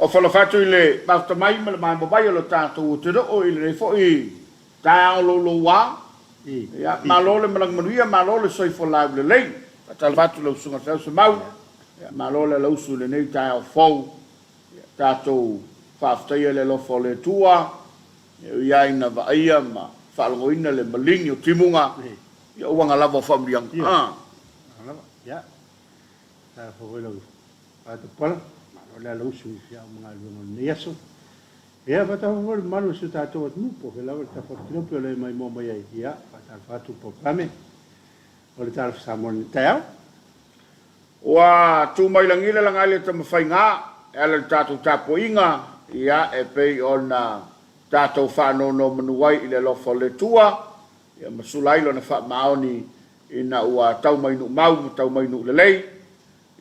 O whalawhatu i le mautamai ma le mai mawai o lo tātou te roo i le fo i tāo lo lo wā. Ia, malo le malang manuia, malo le soifo lau le lei. Talawhatu lau sunga tau se mau. Malo le lausu le nei tāo fau. Tātou whaftaia le lofo le tua. Ia ina vaia ma whaalogoina le malingi o timunga. Ia uanga lava whamriang. Ia. Tā whawai lau. Tātou pala. Ole la usu ya mga lumo neso ya bata vor manu su tato wat mu po la volta fortino pe le mai mo mai ya bata fatu programe ole tar samon tao wa tu mai langile langale te mfainga ele tato tapo inga ya e pe ona tato fano no manuai ile lo fole tua ya masulai lo na fa maoni ina wa tau mai nu mau tau mai nu lelei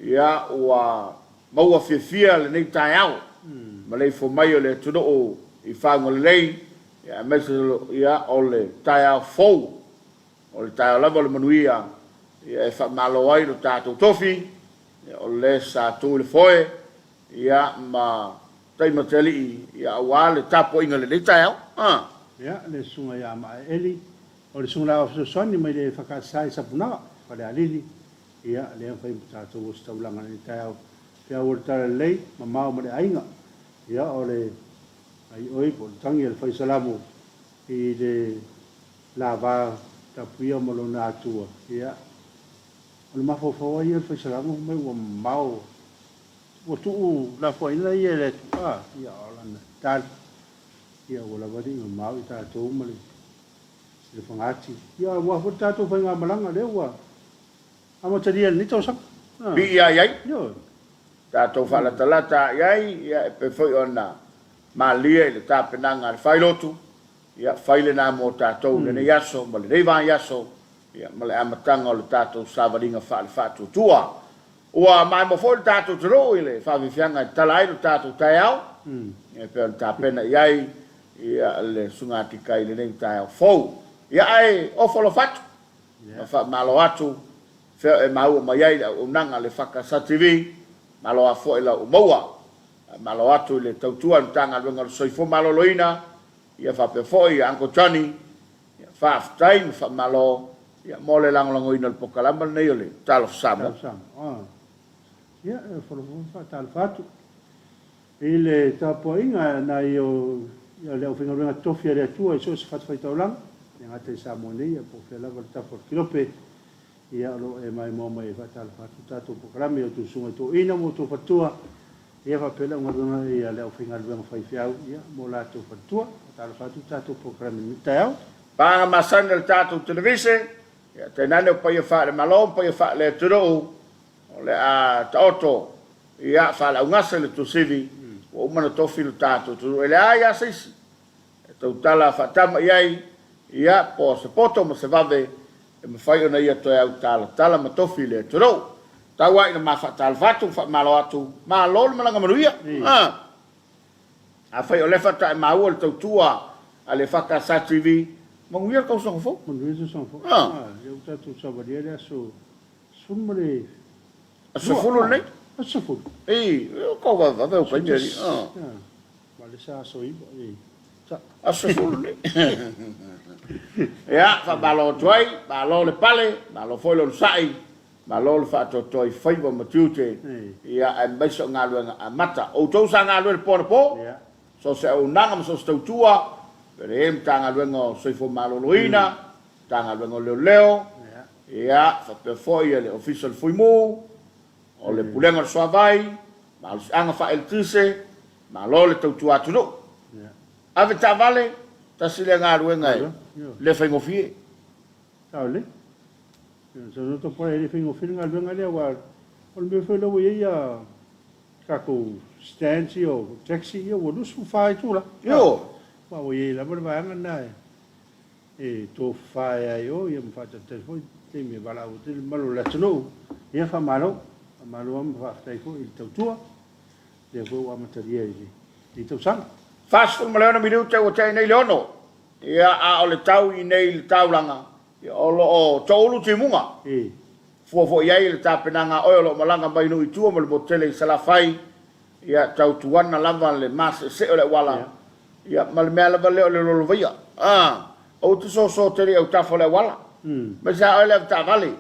ya wa maua fia le nei tai au ma le fo mai le tudo o I whango le lei ya meso ya ole tai au fo ole tai au lava le manuia ya e wha malo ai lo tātou tofi ya ole sa tu le foe ya ma tai mateli ya wa le tapo inga le nei tai au ya le sunga ya ma eli o le sunga la so soni mai le whakasai sa puna pa le alili ia le fai tātou o staulanga ni tau pia o tara lei ma mau ma le ainga ia o le ai oi po tangi le fai salamo i le lava tapuia mo lo na atua ia o le mafo ia le fai salamo mai ua mau o tu la foi na ia le ia o lana tal ia o la vadi ma mau i tātou ma le fangati ia ua fo tātou fai ngā malanga le ua amo taria ni tau sang bi ia iai yo tātou whalatalata iai ia e pe whai ona malia i le tāpenanga le whailotu ia whaile nā mō tātou le nei aso ma le reiwa aso ia ma le amatanga o le tātou sāwaringa whaale whātutua ua mai mo fōi tātou te roo i le whawhiwhianga i tala ai le tātou tai au ia pe ona tāpena iai ia le sungati kai le nei tai au fau ia ai ofolo fatu ma wha malo atu feo e maua mai ai o nanga le whakasativi malo a fo ila o maua malo atu le tautua ntanga luenga le soifo malo loina ia fa pe fo ia anko Johnny ia fa aftain fa malo ia mole lango ina le pokalamba nei ole Talofa Samoa ia fo fa Talofa ile tapoinga na io ia le ofinga luenga tofia le tua so se fat faitaulang nga te Samoa nei po fe la volta for kilope ia lo e mai mo mai va Talofa tato programa o tu sunga to ina mo to fatua ia va pela nga dona ia le ofinga luenga fai fiau ia mo la to fatua Talofa tato programa ni tau pa masana le tato televise ia te nane o pai fa le malom pai fa le turo o le a taoto ia fa la ngasa le to sivi o mana to fil tato tu ele ia sis to tala fa tama ia po se poto mo se vave e me fai ona ia to au tala ma to fil le turo tawa ina ma fa Talofa fa malo atu ma lol malanga maruia a fai o le fa ta ma o le tua ale fa ka sa tv mo ngia ka so fo mo ngia so fo eu tato sa varia so sumre so fulu nei so fulu eu ko va o pa ngeri vale sa so i so fulu nei ia fa balo toi balo le pale balo foi lo sai balo le fa to toi fai bo matute ia e mai so ngalu mata o to sa ngalu po so se o nanga so tua pero tanga luengo soifo malo loina tanga luengo leo ia fa pe foi le official foi mo o le pulenga so vai mal anga fa el tise malo le tua tu no ave ta vale ta sile nga luenga le fa ngofie le so no to poi le fa ngofie nga luenga le wa o me foi lo ia kako stanzi o taxi io wo lu su fai tu la yo wa o ye la va ngana e to fai io io mi faccio te poi te mi va la util malo la tno ia fa malo am fa stai ko il tua de vo am materiali di to sang fast fu malo na minuto o te nei leono ia a o le tau i nei taulanga ia o lo o tolu timunga fo ia le tapenanga o lo malanga mai no i tua mo le botele sala fai ia tau tuana lava le mas se o le wala ia mal mela vale o le lo via o tu so te o ta fo le wala ma sa o le ta vale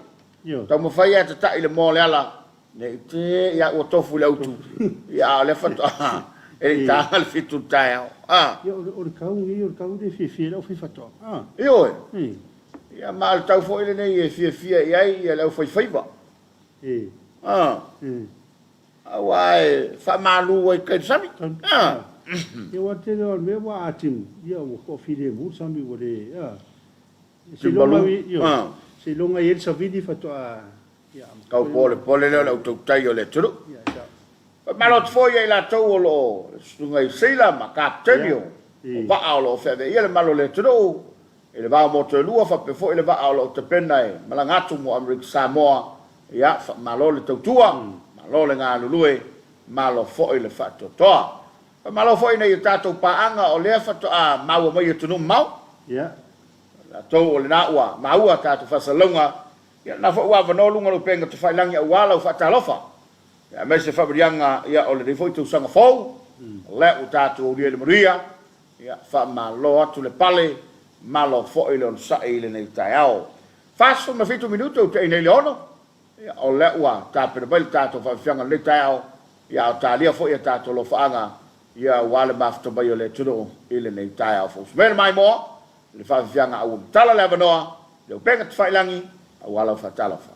tau mo fai ata ta ile mo le ala ne te ia o tofu le autu ia le fa e ta al fitu ta io o kau de fi o fi fato io ia mal tau fo ile nei fi ia le fai ba awai fa malu ai kai sami eu até o meu atim ia o coffee mu sami o de se longa ele sa vidi fato ia kau pole le auto tai o le tru malo foi ai la tau lo sungai sila ma captenio va lo fe ia le malo le tru ele va mo te lua fa pe foi le va lo te penai malangatu mo America Samoa ia malo le tua malo le ngā lulue malo foi le fato toa malo foi nei tato paanga o le fato mau mai tu no mau la to o le na ua mau tato fasalonga ia na fo wa no lunga lo penga te fai langi wala o fa Talofa ia me se fabrianga ia o le foi tu sanga fo le o tato o le maria ia fa malo atu le pale malo foi le on sa ile nei taiao faso ma fitu minuto te nei leono o le ua tapere mai tato whawhianga le tau ia o talia fo ia tato lo whaanga ia wale mafta mai o le tunu ile nei tau fo smere mai mo le whawhianga au tala le avanoa le upenga te whailangi a wala o Talofa.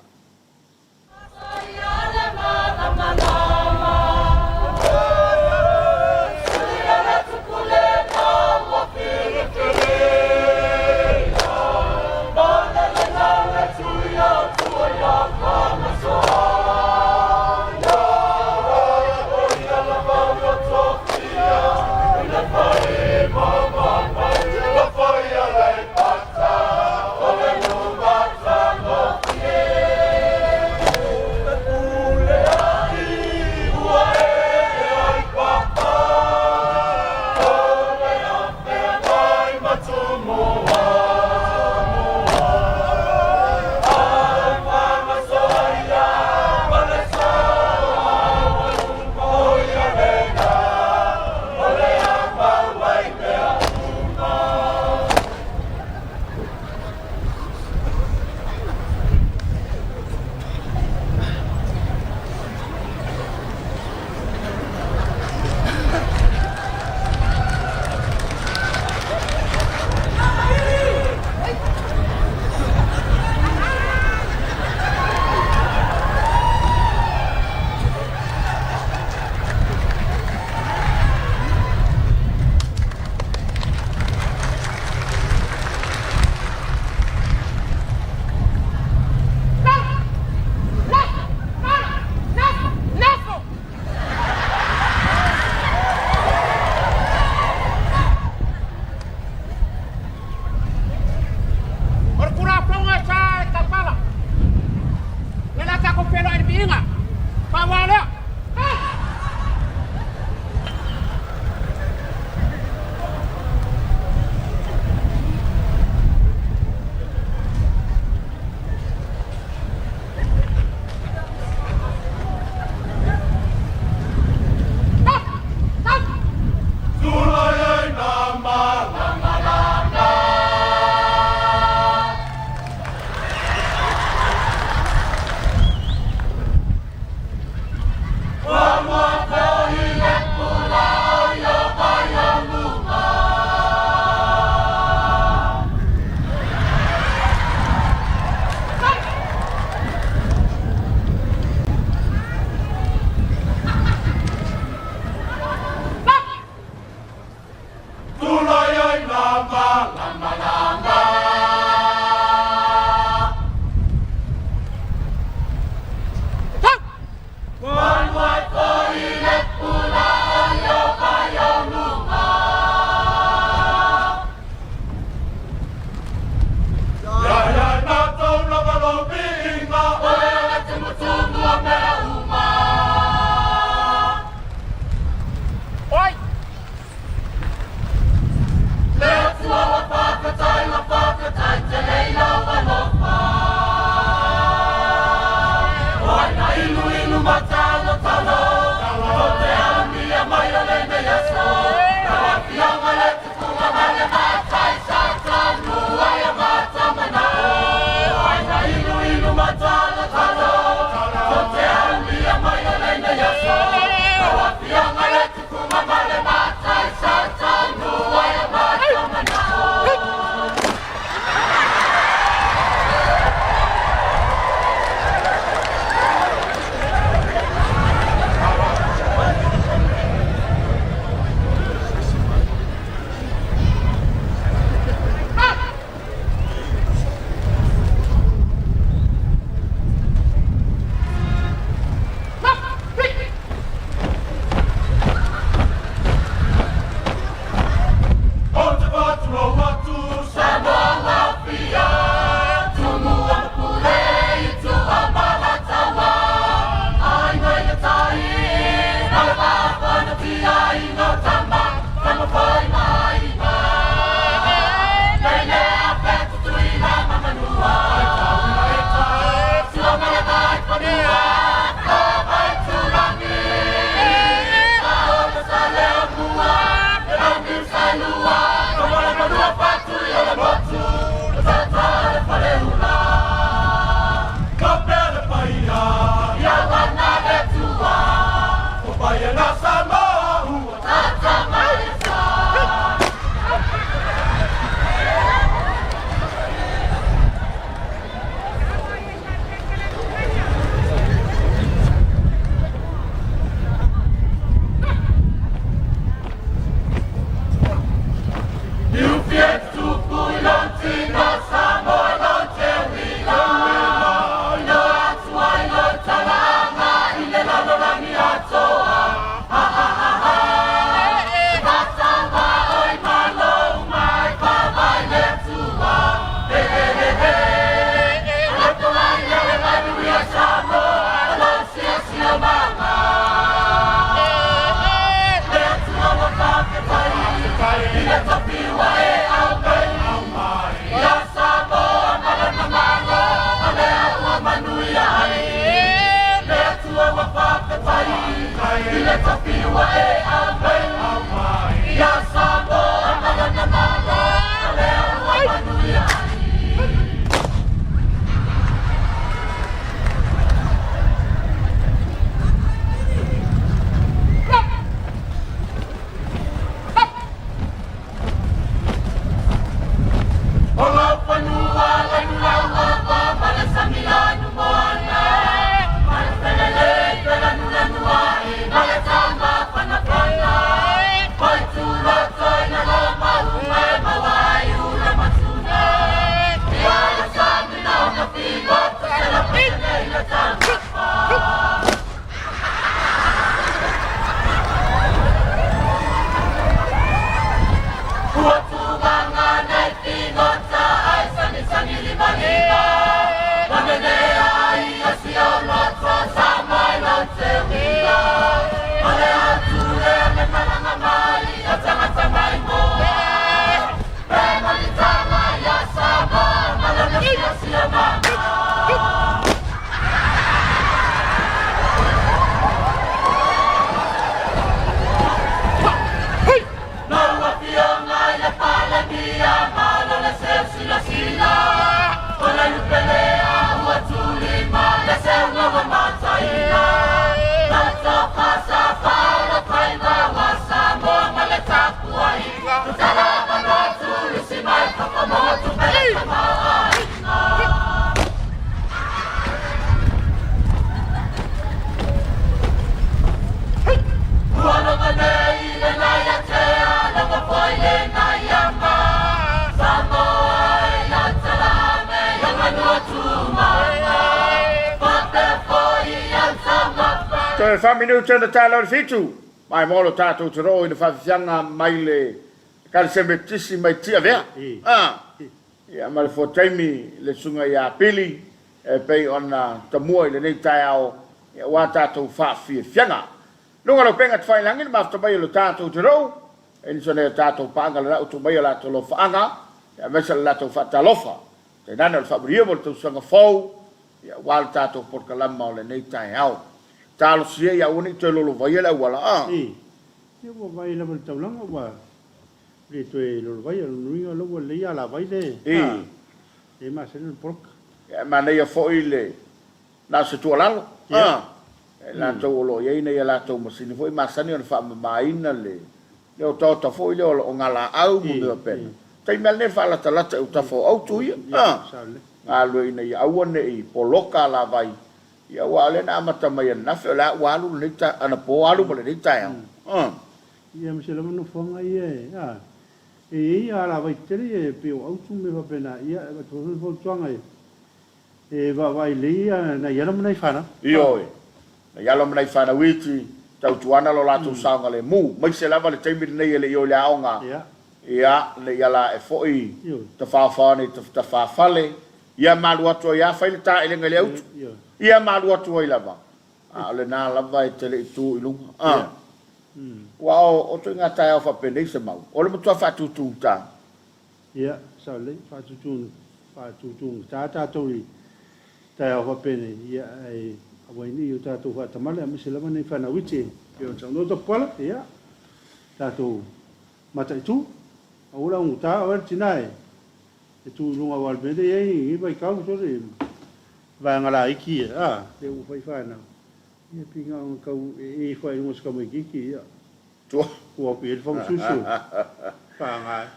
Let's Toi fa minu tena talo fitu. Mai molo tato tro ina fa fianga mai le kal semetisi mai tia vea. Ya mal fo taimi le sunga ya pili e pe ona tamua le nei taiao ya wa tato fa fianga. Lunga lo penga tfai langin ma to bai lo tato tro. En sone tato panga la to bai la to lo fanga. Ya mesa la to fa talofa. Te nana fa brio mo to sunga fo. Ya wal tato por kalama le nei taiao. Talo sia ya uni te lo vai la wala Yo vai la vol taulang wa le to lo vai lo lo le ya la vai de e ma se no pork ya ma ne ya fo ile na se tu lalo la to lo ye ne ya la to mo sini foi ma sani on fa ma ina le o to fo ile o ngala au mo de pen tai mel ne fa la ta o ta fo au tu ya a lo ina ya au ne i poloka la vai ya wale na mata mai na fe la walu le ta ana po walu mo le ta ya ia me se la no fonga ia ia la vai tere pe au tu me va pena ia va to vo twanga e va vai le ia na ia mo nei fana io na ia lo mo nei fana witi tau tuana lo la tu sanga le mu mai se la va le taimi nei le io le aonga ia le ia la e foi te fa fa ni te fa fale ia malu atu ia fa le ta ele ngale au ia malu atu ia lava le na lava e tele tu ilunga Wow, o tu ngata ya fa pende se mau. O le mutua fa tutu ta. Ia, sa le fa tutu ta to ri. Ta ya fa pende ia ai awai ni u ta to fa ta male mi se la mane fa na wichi. Yo cha no to pala ia. Ta to mata tu. O la un ta o tinai. E tu lunga wal bende ai i vai ka to ri. Va ngala iki te u fa na. Ia pinga un kau e fai un ska mo kiki ia. Tu o pe el fong susu. Panga.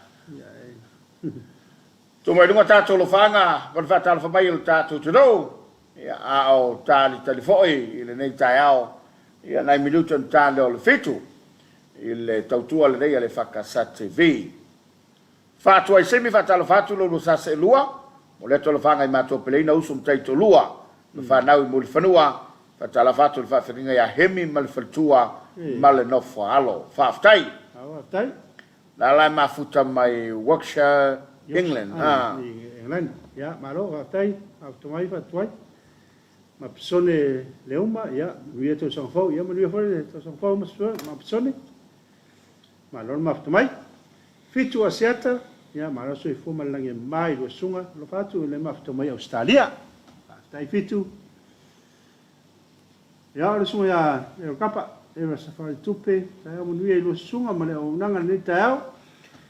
Tu mai lunga tato lo fanga, van fa tal fa mai lo tato tu do. Ia a o tali telefoi ile nei taiao. Ia nai minuto tali o le fitu. Il tautua le nei le fakasa TV. Fa tu ai semi fa tal fatu lo sa se lua. Mo le to lo fanga i mato peleina usum taito lua. Fa nau mo le fanua. Tala fatu le whawhiringa ia hemi ma le whaltua ma le nofo alo. Whaftai. Whaftai. La lai mafuta mai Yorkshire, England. England. Ia, malo, whaftai. Whaftamai, whatuai. Ma pisone leuma, ia. Nuia tau sangfau. Ia, ma nuia whare tau sangfau ma pisone. Malo, whaftamai. Fitu a seata. Ia, malo soi fuma langi mai lua sunga. Lo fatu le whaftamai Australia. Whaftai fitu. Ya le sunga ya e kapa e va safari tupe ta mo nui lo sunga ma le o nanga ni tao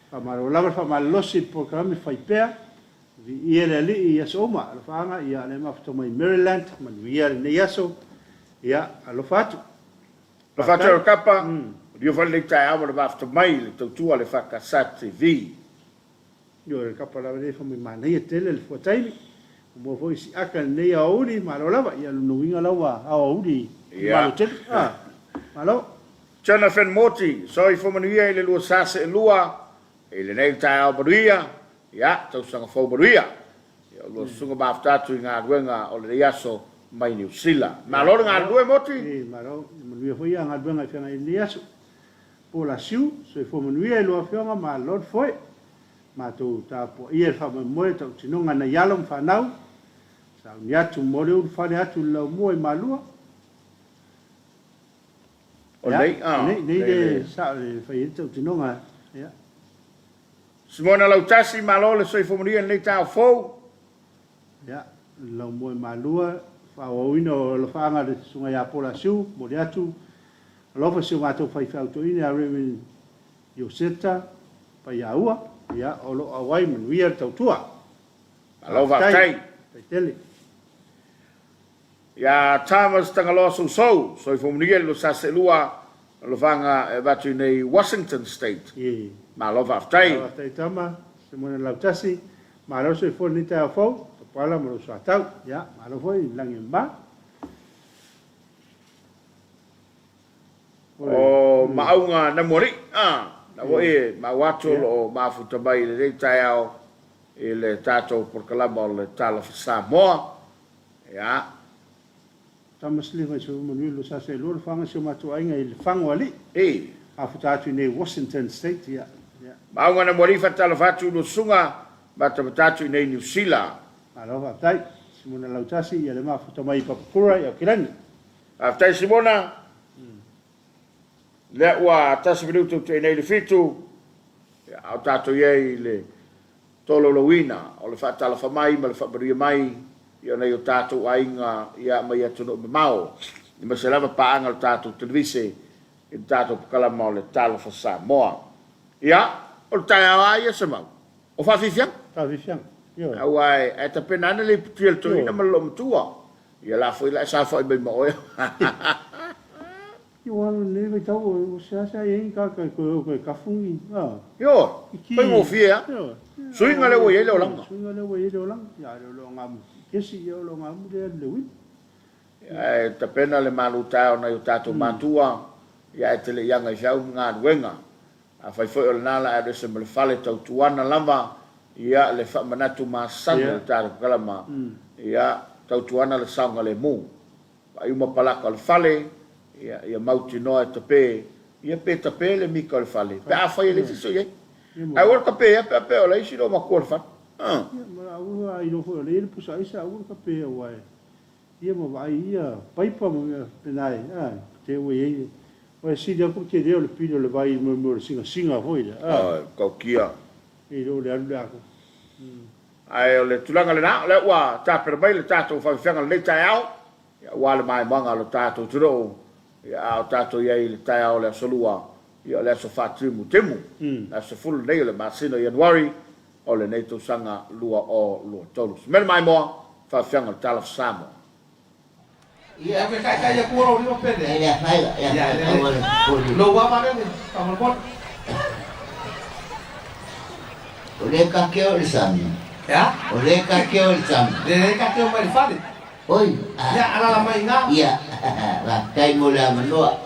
pa ma lo lava fa ma lo si programme fai pea vi ele ali ia soma lo fanga ia le mafto mai Maryland ma ia ne yaso ia lo fatu o kapa io fa le tao lo mafto mai le tu le fa casate vi io le kapa la vede fa mi ma nei tele le fotai mo foi si aka nei auri ma lo lava ia no winga lawa auri ma lo tet ma lo Jonathan Moti so i fomanuia ile lua sase lua ile nei tao baruia ia tau sanga fo baruia ia lo sunga bafta tu nga wenga o le yaso mai New Zealand ma lo nga due Moti ma lo mo foi nga wenga fenga ile yaso po la siu so i fomanuia lo fenga ma lo foi ma tu ta po ia fa mo tau tinonga na yalom fa nau sa nia tu mo le fa le atu lo mo e malua o nei de sa le fa ia tau tinonga ia Simona Lautasi malo le soi fomuria nei tau fo ia lo mo e malua fa o ino lo fa nga de sunga ya pola siu mo le atu lo fa siu ma tu fa fa to ina re yo seta pa ia ua ia o lo awai manuia tau tua. Alo vatai. Tele. Ia Thomas Tangaloso so i fomunia lo saselua lo vanga vatu nei Washington State. Ma lo vatai. Vatai tama se mona lautasi ma lo so i fo ni tau fo pala mo so atau ia ma lo foi langi ba. O maunga na mori na voi ma watu o ma futa bai le taiao ele tato por kalama le Talofa Samoa ya tamaslinga so manuilo sa se lo fanga so matu ainga il fango ali E. afutatu nei Washington State ya Maunga na morifa Talofa no sunga bata batatu nei New Zealand. alo tai simona lautasi ya le mafuta mai papura ya kilani After Simona, le wa tasi minutu te nei le fitu, au tato ye le tolo lowina, o le Talofa mai, ma le whaparia mai, ia nei o tato ainga, ia mai atu no mau. I ma se lava paanga o tato televise, i tato pakalama o le Talofa Samoa. Ia, o le tai awa ia se mau. O whawhiwhiang? Whawhiwhiang, yo. Au ai, e ta penana le putil tu ina ma lo mtua. Ia la foi la sa foi ben mo. Yo anu ne vai tau o sa e ka ko ka fungi. Yo, foi mo fia. Suinga le wo ye le lang. Suinga le wo ye le lang. Ya le lo ngam. Kesi yo lo ngam le wi. E ta pena le maluta ona yo tato matua. Ya te le yanga jau nga wenga. A fai foi o nala e se me fale tau tuana lava. Ya le fa manatu ma sanga tato kalama. Ya tau tuana le sanga le mu. Ai uma palaka le fale. Ia mauti noa te pe. Ia pe te pe le mika le fale. Pe a fai le tiso ye. Ai ora ka pe pe o le isi no ma kor fa. Ma ua ai no fo le pusa isa ua ka pe wai. Ia mo vai ia paipa mo penai. Te ua ye. Oi si dia ku ke deo le pino le vai mo singa foi. Ka kia. E do le alu ako. Ai o le tulanga le na le ua ta per mai le tato fa fanga le tai au. Ia ua le mai manga le tato tro. Ia o tato ia le tai au le solua. Ia le so fa trimu temu. Na so full nei le masino January o le nei to sanga lua o lua tolu. Mel mai mo fa fanga le Talofa Samoa. Ia me kai ya kuoro ni pede. Ya fai ya. Lo wa mane ni kamal pot. Ole ka ke o sami. Ya? Ole ka ke o sami. De ka ke mai fale. Oi. Ya ala la mai nga. Ya. La kai mo la manoa.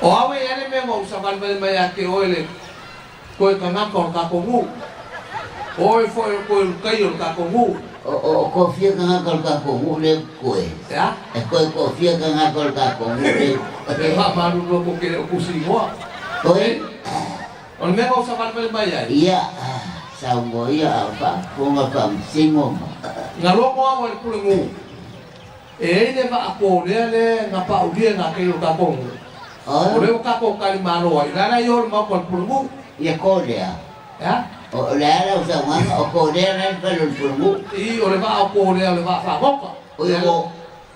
O awe ene me mo sa ban mai ya ke oile. Ko ka na ko ka ko mu. Oi foi ko kai o ka ko mu. O kofia ka ngakol ka ko mu le koe. Ya? E koe kofia ka ngakol ka ko mu le. Ke ma maru lo ko ke o kusi mo. Oi. O me mo sa ban mai ya. Iya. Samoa ia apa? Ponga pam singo. Nga lo mo mo le pulu mu. E ne va ko le nga pa u dia nga ke o ka ko mu. O le ka ko ka li maro ai na yo mo ko pulu mu. Ia ko le. Ya? O le ara usa nganga o ko le na pelo pulmu. I o le va ko le va fa boka.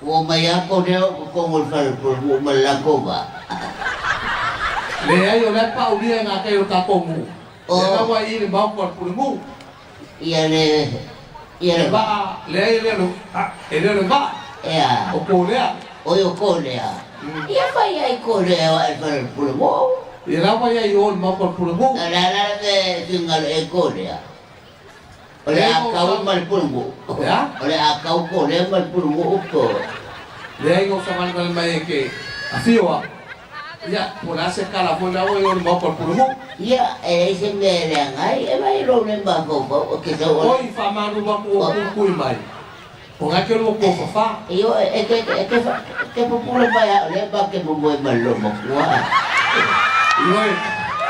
O mai a ko le ko mo pelo pulmu malakova. Le ai o le pa u dia nga ke o ka ko mu. O wa i le ba ko pulu mu. Ia le Va le ai le va. Ia. O ko le. O ko le. Ia vai ai ko le o pelo pulmu. Ia la wa i o ma ko pulu mu. La de tingal e ko le. O le akau mal pulmu. Ya? O le akau ko le mal pulmu ko. Le ai o sa man mai ke. Afio. Ya, por hace cala por la voy a mo por pulu mu. Ia se me le ngai e vai lo le ba ko ke so. Oi fa ma ru ba ko ku mai. O ga ke lo ko fa. Io che popolo vai le ba che mo malo mo qua. Oi,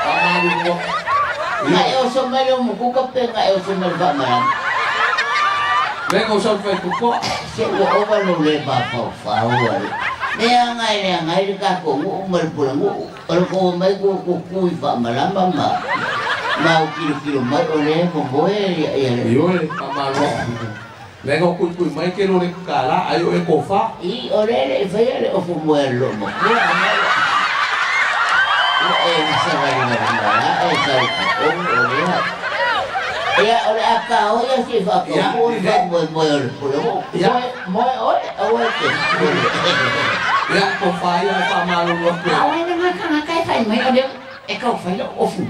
fa ma ru mo. Ma io so malo mo ku ka pe nga io so malo ba ma. Le ko so fa ko. Se o ba lo le ba ko fa o. Le ngai ka ko mo mal pula mo. O ko mai ko fa ma la ma. Ma o kilo ma o le mo mo e. Oi, fa ma ru. Le ko ku mai ke lo le kala ayo e ko fa. I o le fa le o fu mo lo mo. Ya oleh akau ya si fakau Ya ko fa ya fa ma ru mo. Awak ni makan kai fai mai ada ekau fai lo ofu.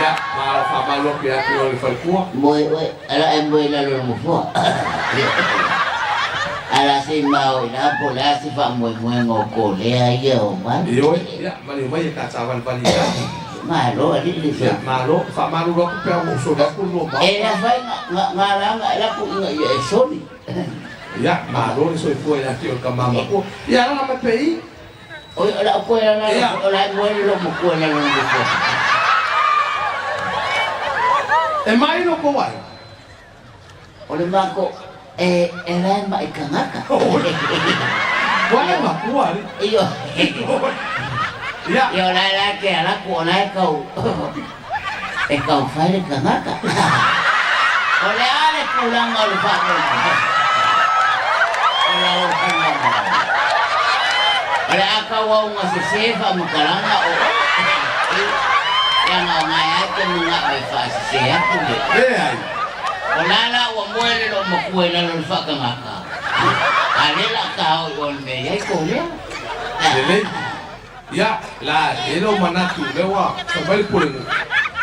Ya ma fa ma ru ya ko le fa ko. Moi ala moi la lo mo fo. Ala si mau ina bola si fa moi ngo ko le ya o man. Oi, ya ma ni mai ka sa van pa ni. malo ali le Ya malo fa malu ro pe o so da ku no ma. la fai ngala la ku e soli. Ya malo so foi la tio ka mama ko. Ya la me pei. O la ko la bueno lo mo ko la lo ko. E mai no ko wai. O le mako la mai kanaka. Wai ma ku ali. Iyo. Ya. Yo la que la ko na kau. Kau fai le kanaka. O le ale pulang o le fa ko. Ola o kanaka. Ola akawa uma se sefa mukaranga o. Yang ngaya ke munga be fa se aku de. Ai. Ola la o muele lo mo kuela lo fa kanaka. Ale la kau on me ya ko le. Lele. Ya, la elo manatu lewa sabai pulengu.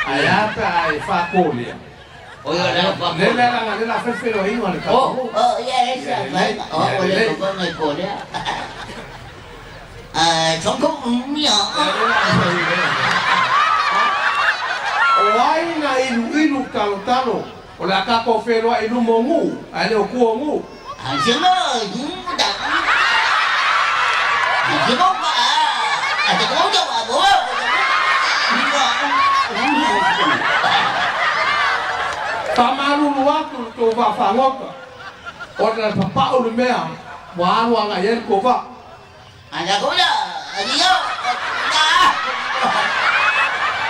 Aya pa ai fa ko le. Oyo la fa. Le la fe fe lo i ngale ka. Ya esa fa. Ole ko ngai ko le. Trong không mía. Wai na ilu talo. Ola ka ko fe lo ilu mongu. Ale o ku mongu. Anh ơi, đặt. Chỉ có chỉ có cho bà bố. Tamaru waktu tu va fangoka. Ora papa o mea. Wa wa nga yen ko va. Anh có là gì đâu.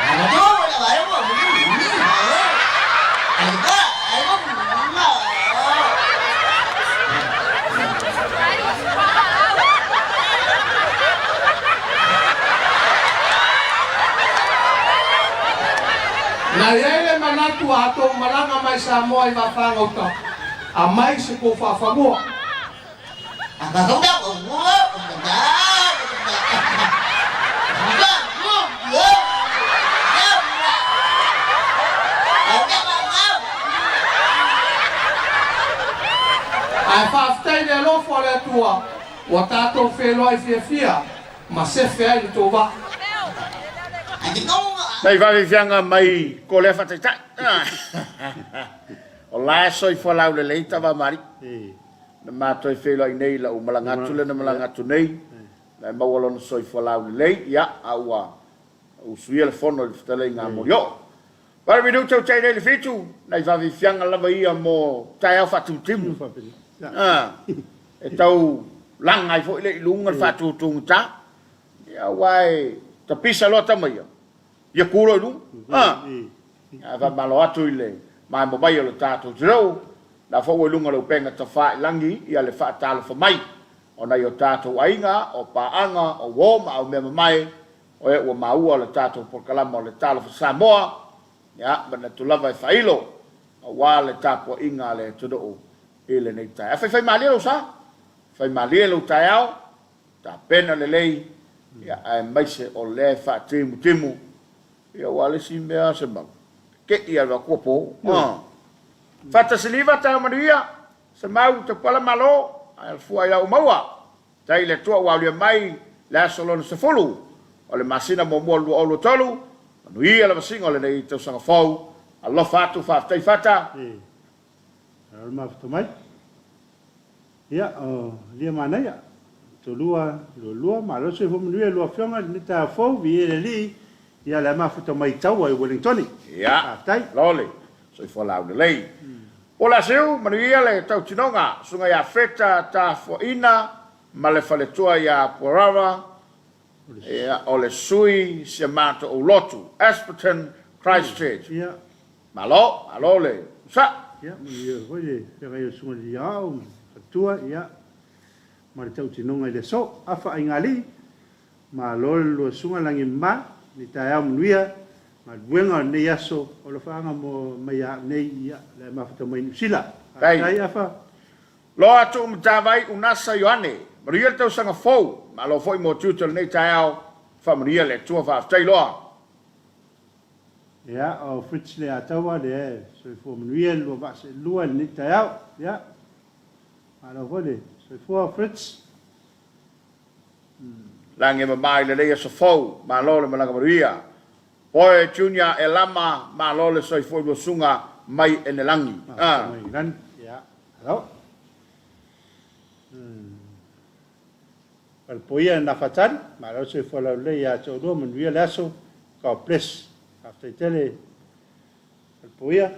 Anh có là bà đúng không? Anh có Na yele manatu ato malanga mai Samoa I whawhangota. A mai se ko whawhangoa. Anh không đâu. Ai whawhtai ne lofo le tua. Wa tātou whelua I fia. Ma se whea I tō wa. Anh không. Nei vai fianga mai ko le fatai tai. O la soi fo lau le leita va mari. Na matoi felo nei la o malanga tule na malanga tu nei. Na mawalo no soi fo lau le lei ya awa. O suia le fono le tele nga mo yo. Para vi du tau tai le fitu. Nei vai fianga la vai mo tai au fatu tim. E tau langai fo le lunga fatu tung ta. Ya wai ta pisa lo ta mai. Ya kulo lu. Va malo atu ile. Mai mo bai lo tato zero. Da fo we lunga lo penga ta fa langi ia le fa Talofa mai. Ona yo tato ainga o paanga o woma o me mai. O e o maua le tato por kalama le Talofa Samoa. Ya, bana tu lava failo. O wa le tapo inga le todo ile nei tai. Fa mali lo sa. Fa mali lo tai au. Ta pena le lei. Ya ai mai se o le fa timu. Ya wale si mea se mau. Ke ia wa kuopo. Fata siliva ta manuia. Se mau te pala malo. Al fua ia umaua. Tai le tua wale mai. La solon se fulu. O le masina mo mua lua olo tolu. Manuia la masinga le nei tau sanga fau. Allah fatu fata fata. Al mafto mai. Ya, dia mana ya? Tolua, lua malo se fo manuia lua fionga ni ta fo vi ele li. Ia le mafuta mai tau ai Wellington. Ya, lole. So I fola le lei. Ola seu, manuia le tau tinonga, sunga ya feta ta fo ina, ma le faletua ya porava, ya ole sui, siamato o lotu, Asperton, Christchurch. Ya. Malo, alole, sa. Ya, manuia, hoi, pera ia sunga li au, fatua, ya. Ma le tau tinonga I le so, afa ai ngali, ma lole lua sunga langi ma, ni taia manuia ma buenga nei aso o le whaanga mo mai a nei ia le mawhata mai New Zealand. Tai afa. Lo atu umtawai unasa Ioane, manuia tau sanga fau, ma lo foi mo tutel nei taia fa manuia le tua fa aftai loa. Ya, o Fritz le atawa le, so I fo manuia lua vase lua ni taia, ya. Ma lo vole, so I fo Fritz. Lange ma mai le leia so fau, ma lo le malanga manuia. Poe Junior e lama malo le soifoi mo sunga mai e nelangi. Mai lan, ya. Hello. Al poia na fatari, malo se fola le ya to do man via laso ka ples. After tele al poia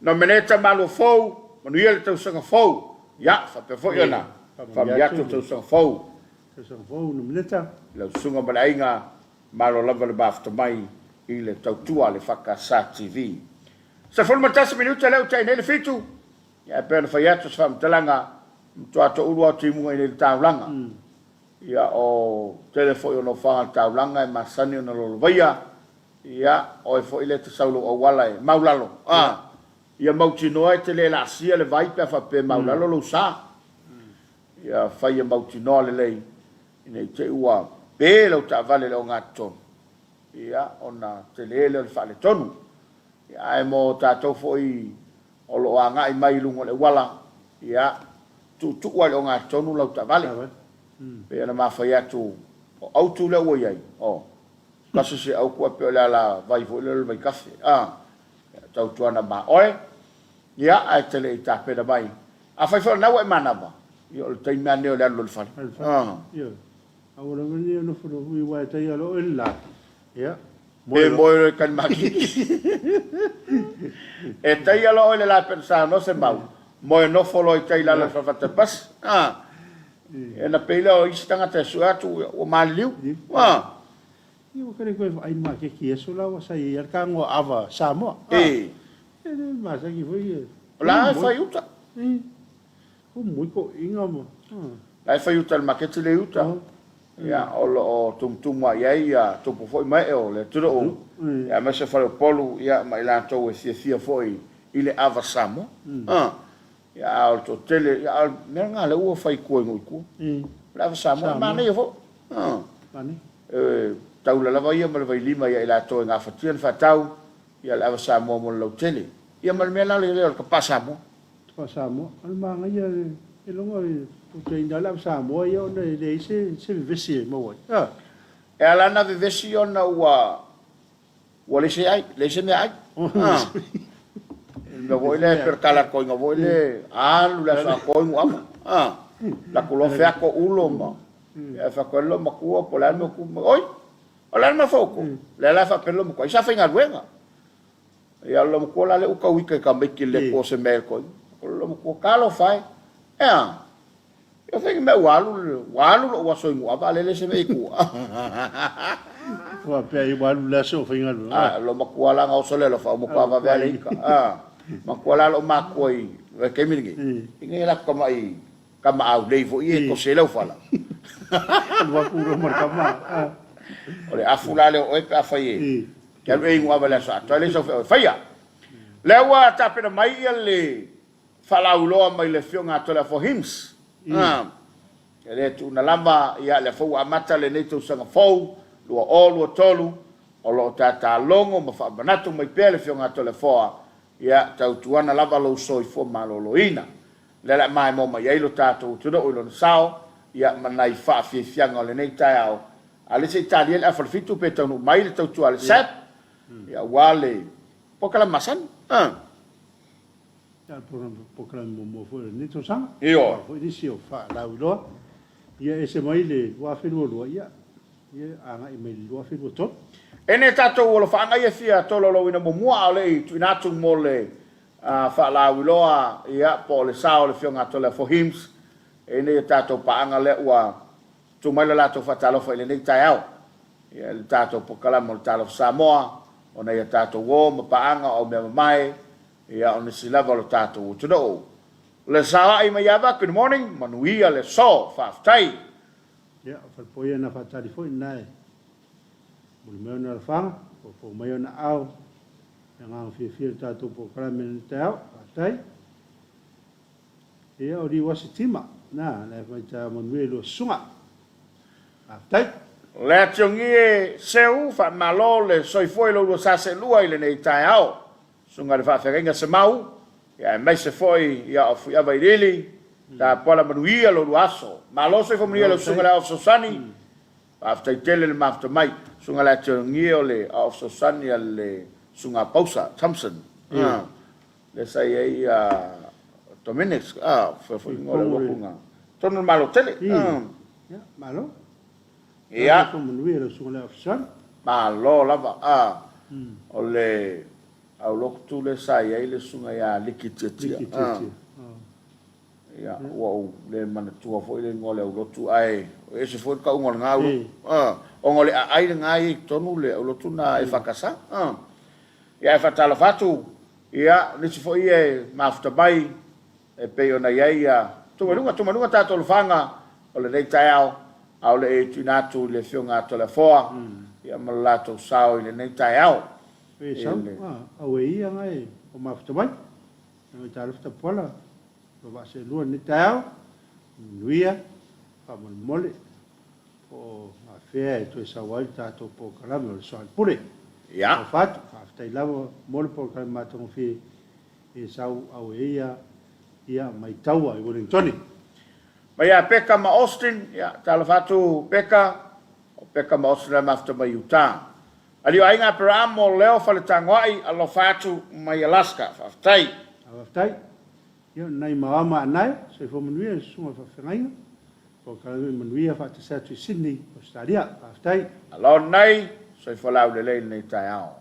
No meneta malo fou, manuia le tau sanga fou. Ya, fa pe fo yana. Fa miatu tau sanga fou. to so fo no mineta. Le sunga malainga malo lava le bafta mai i le tau tua le whakasa TV. Sa fulma tasa minuta leo tai nele fitu. Ya pēna whaiatu sa whamtalanga mtua to urua timunga i le taulanga. Ia o telefo i ono whanga taulanga e masani o na lolovaia. Ia o e fo i le te saulo o wala e maulalo. Ia mautinoa e te le la sia le vai pe whape maulalo lo sa. Ia whai e mautinoa le lei. Ine te ua pēla o ta vale le o ngā tonu. Ia ona te le le whale tonu. Ia e mo tātou fo i o lo a ngai mai lungo le wala. Ia tu ua le o ngā tonu lau ta vale. Pea na mawhai atu o autu le ua iai. Kaso se au kua peo le ala vai fo le mai kafe. Tau tuana ma oe. Ia ai tele i tāpena mai. A whai whai nawa e manawa. Ia o le taimea neo le alo le whale. Ia. Awara mani no fo hui wa tai alo e la. Ia. E moe kan maki. E tai alo le la pensa no se mau. Moe no folo i tai la le whawata pas. E na peila o isi tanga te suatu o maliu. Ia kare koe ai ma ke ki eso la wa sai ar kango ava Samoa. E Ma sa ki foi. la fai uta. Ko muito inga mo. La fai uta le makete le uta. Ia o lo o tumtuma ia ia tupu foi mai o le turo o. Ia ma se fai o polu ia mai la to e sia foi ile ava Samoa. Ia o to tele ia me nga le u fai ko ngoi ku. La ava Samoa ma ne fo. Mani. Tau la lava ia ma le vai lima ia ila to nga fatian fa tau ia la ava Samoa mo lo tele. Ia ma me la le le ka pasa mo. Pa Samoa. Al ma nga ia e longa o te indala Samoa ia ona le se vesi mo wa. E ala na vivesi ona ua le se me ai. Na voi le per kala ko nga voi le alu la sa ko ngwa. La ko lo fe ko ulo ma. E fa ko lo ma ku po la no ku oi. Ola ma foko. Le la fa pelo mo ko isa fa nga luenga. E ala mo ko la le u ka wika ka me ki le ko se me ko. Lo mo ko kalo fai. Eu tenho meu alu o so ngwa ba le se me ku. Wa pe ai walu la so fa nga lu. Lo ma ku ala nga o so le lo fa mo pa va vale ka. Ma ku ala lo ma ko i ke mi ngi. Ngi la ko mai ka ma au dei fo i ko se lo fa la. Wa ku ro mar ka ma. Ole afula le o e pa fa ye. Ke e ngwa ba la sa. To le so fa ya. Le wa ta pe mai le fala uloa mai le fionga to la for hims. Ele tu na lama ia le fo amata le nei tu sanga fo lua o lua tolu o lo tata longo ma fa banatu mai pele fionga to le foa ia tau tuana lava lo soi fo maloloina le la mai mo mai lo tatu tu do lo sao ia manai fa fi fianga le nei tao ale se italian a fitu pe tau mai le tau tu al sep ia wale pokala masan Ya program mo fo ni to sang. Io. Fo di sio fa la ulo. Ia ese mai le wa fe lo ia. Ia anga email lo fe lo to. Ene tato o lo fa nga ia fia tolo lo ina mo mua ole tu ina tu mo le fa la uloa ia po le sao le fionga to le for hims. Ene tato pa anga le wa tu mai la to fa Talofa ile nei taiao. Ia le tato po kala mo Talofa Samoa. Ona ia tato wo ma pa anga o me mai. Ia ona silava lo tatou tudo. Le sawa I mai ava good morning manuia le so fa tai. Ya fa poia na fa tari foi nai. Mo me na fa po mai na au. Nga fi tatou po kala men tao tai. Ia ori wasitima na le fa ta manuelo sunga. Tai. Le tiongi seu fa malo le soi foi lo sa se lua ile nei taiao. Sunga le whawherenga se mau, ia mai se foi, ia ofu ia vai rili, ta pola manuia lo ruaso, ma lo se fo manuia lo sunga le au sosani, after tele le mafta mai sunga la ngi ole of Sosani le sunga pausa Thompson le sai ai Dominics for ngole lokunga tono malo tele malo ia Manuia sunga afsan malo lava ole au lok tu le sai ai le sunga ya likititia ia o le mana tua foi le ngole o lotu ai e se foi ka ngol ngau o ngole ai ngai tonu le o lotu na e fakasa ia fa talafatu ia le se foi e mafta bai e pe ona ia tumalunga tato le fanga o le nei taiao au le tunatu le fionga to le foa ia malato sao le nei taiao e sa au ia ngai o mafta bai no talafta pola va se lua ni tao nuia fa mole o a fe to sa volta to po kalamo so al pure ia fa tai lavo mole po kalama to fi e sa au ia mai taua i Wellington mai a peka ma Austin ia talafatu peka o peka ma Austin after mai Utah ali ainga peramo leo fa le tangwai alo fatu mai Alaska fa tai ia nai maama nai se fo manuia sunga fa fengaina po kalame manuia fa te sa tu Sydney Australia aftai alo nai se fo lau le nei taiao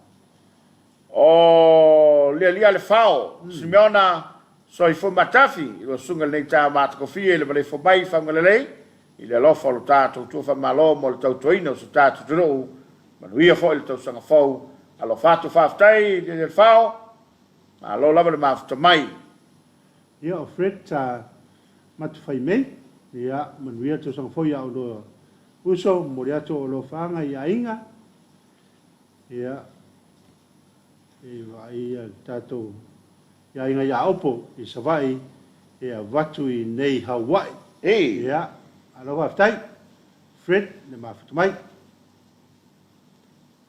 o le fao Simeona so i fo matafi i sunga nei taiao mat kofi le vale fo bai fa ngale i le lo fo tato tu fa malo mo tau toino so tato tu manuia fo il tau sanga fo alo fatu fa aftai le fao alo lava le mafta mai ia o Fred matu fai mei ia manuia to sang foi au do uso moriato lo fanga ia inga ia e vai tato ia inga ia opo i savai ia watu i nei Hawaii ia alo waftai Fred le mafutu mai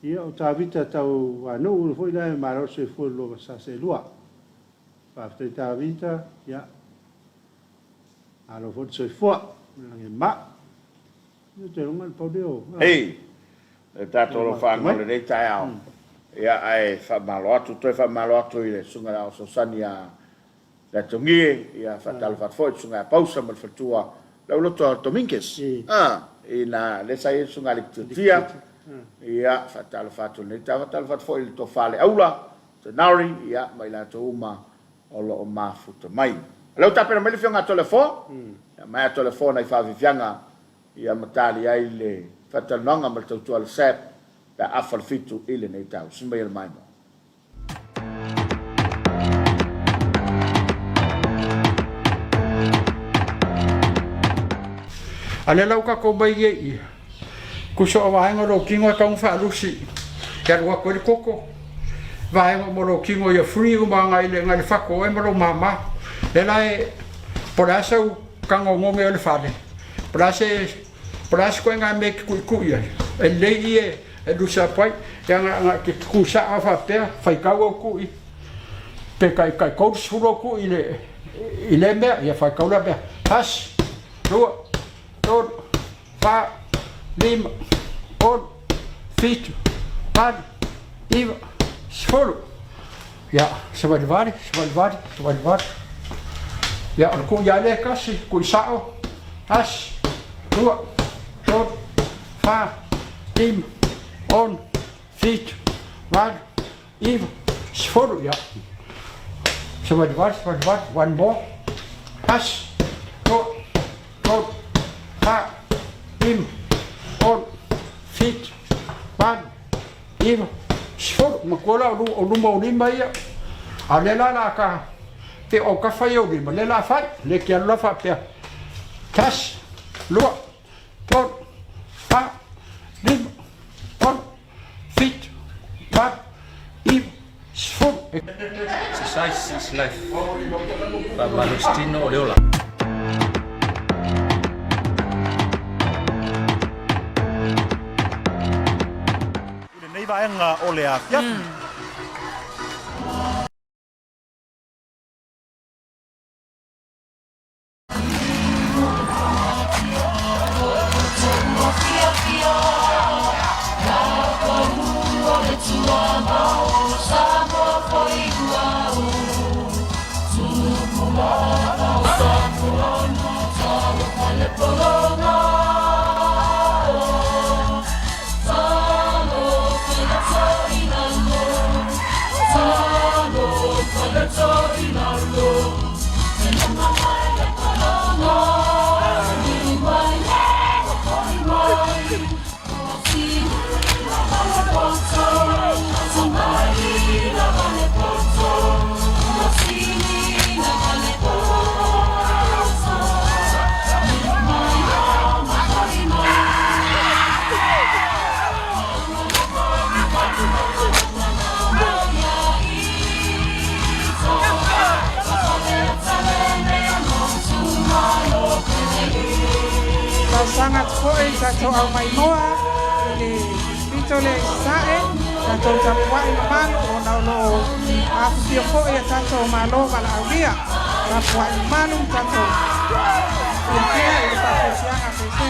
ia o tavita tau anu foi la maro se foi lo sa se lua After Tavita, ja. Alo fot so fo, nge ma. Yo te longa el podeo. E tato lo fa ngole nei taiao. Ia ai fa malo atu ile sunga la so sania. La tongi ia fa tal fa fo sunga pausa mal fatua. La lo to Dominguez. Ina le sai sunga le tia. Ia fa tal fa tu nei tal fa fo il to fale aula. Te nauri ia mai la to uma. O lo mafuta mai. Lau tapena mai le fionga telefo. Mai a telefo na i whavivianga ia matali ai le whatanonga ma le tautua le sep pe afal fitu ile nei tau. Simba ia le mai mo. Ale lau ka ko bai i. Kuso o wahenga lo kingo ka un whaalusi. Ia rua koe koko. Vai mo kingo ia free uma ngai le fako e mo mama e lai porasa u kango ngonge le fale porasa ko ngai me ku ia e le e du sa pai nga ki ku sa afa pe fai ka ku i pe kai ko sulo ku ile me ia fai ka la be has do fa lim on fit pad iva Sfolo. Ja, swadvari. Ja, ko ja le kasi ko sao. Has. Tua. Tot. Fa. Im. On. Fit. Vad. Iv. Sfolo ja. Swadvari. One more. Has. Tot. Fa. Im. On. Fit. Vad. Iv. Sforo, makola o luma o lima ia. A lela la ka te o ka fai o lima, lela fai, le ki alola fa pia. Kas, lua, ton, fa, lima, on, fit, pat, im, sforo. Exercise is life. Pa Malustino o leola. Vaenga o le afia. Fia, fia. sangat foi tato au mai noa le pitole sae tato tapua i malo ona no afio foi tato malo bala aulia tapua i malo tato ia e papesianga pesen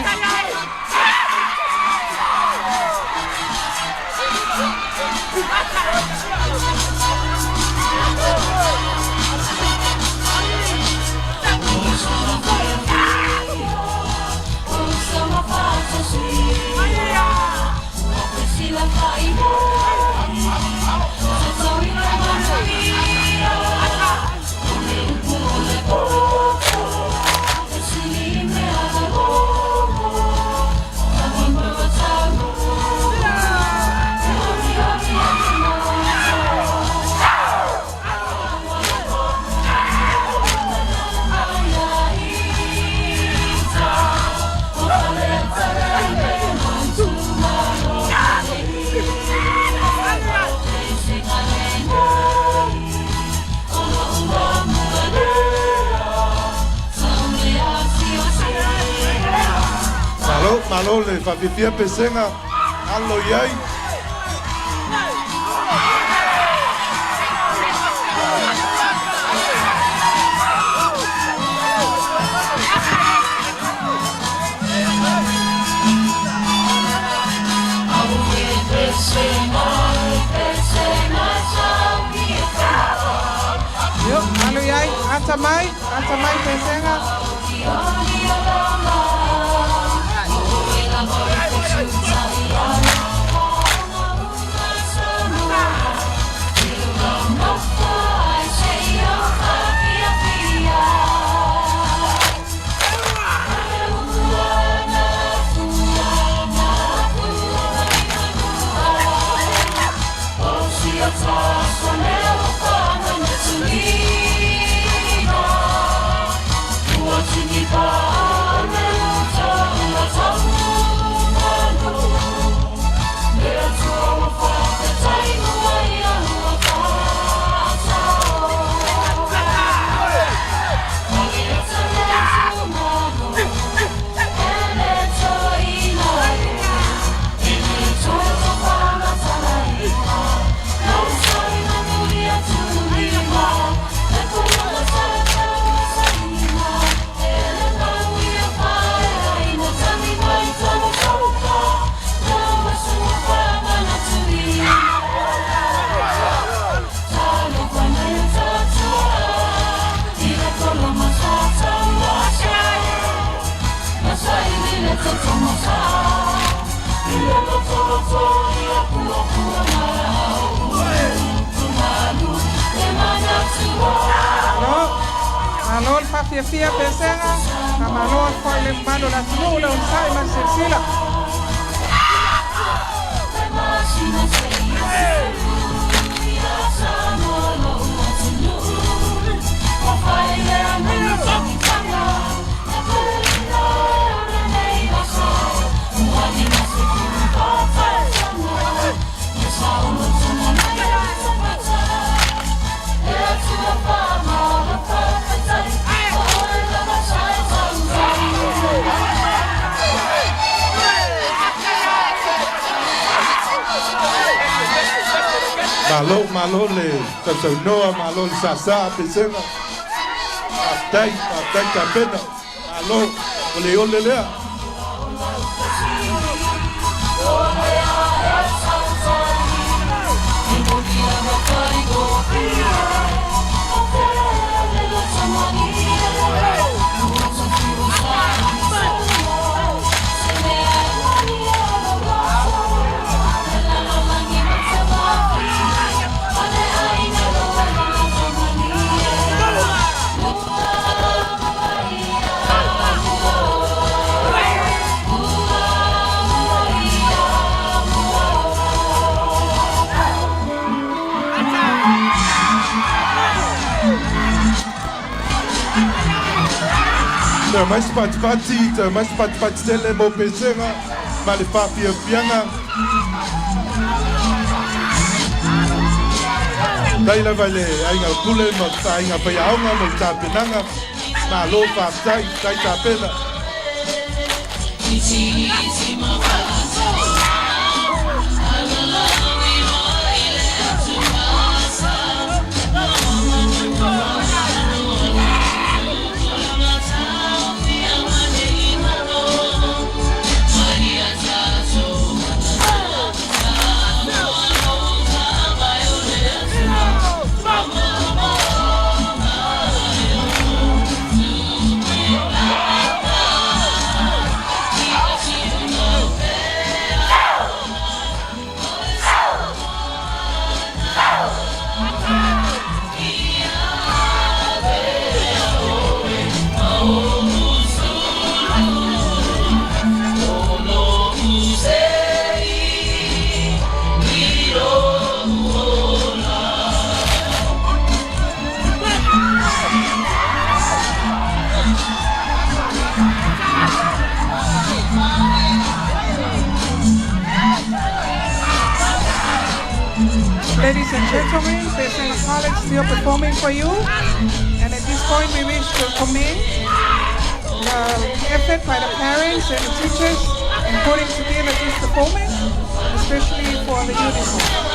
Malo le whawhiwhia pesenga alo iai. Yo, alo iai, ata mai pesenga. Malol fia pesenga na malol foi le mano la tula un sai man sila. Malo le tasaunoa malo le sasa pesenga. Atai kapena. Malo ole lea. Te mais pati, te mais pati tele mo pesenga, ma le whawhiawhianga. Dai la vai le ainga pule ma ainga pai aunga mo tāpenanga, ma lo whawtai, tai tāpena. Ladies and gentlemen, Missionary College still performing for you. And at this point, we wish to commend the effort by the parents and the teachers in putting together this performance, especially for the uniform.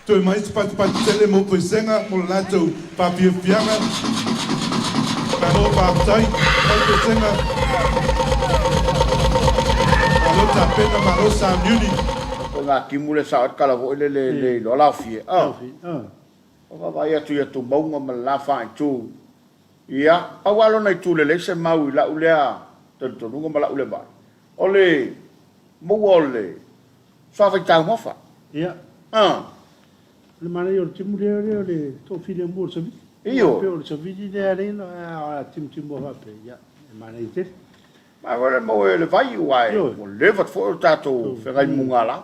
Toi mais pati tele mo pesenga mo lato whawhiawhianga. Ma lo whawtai, mai pesenga. Ma lo tāpena, ma lo sāmiuni. Ko ngā kimule sa at kala vo le lo lawhie. O ka vai atu ia tu maunga ma la whae tū. Ia, awalo nei tū le se mau i lau lea, tonunga ma lau le mai. O le, mua o le, whawhai tau mofa. Ia. Le mana yo timu le le to file mo so vi. Io. Pe o so vi di le no a timu va pe ya. Mana ite. Ma ora mo le vai uai. O le vat fo tato ferai mungala.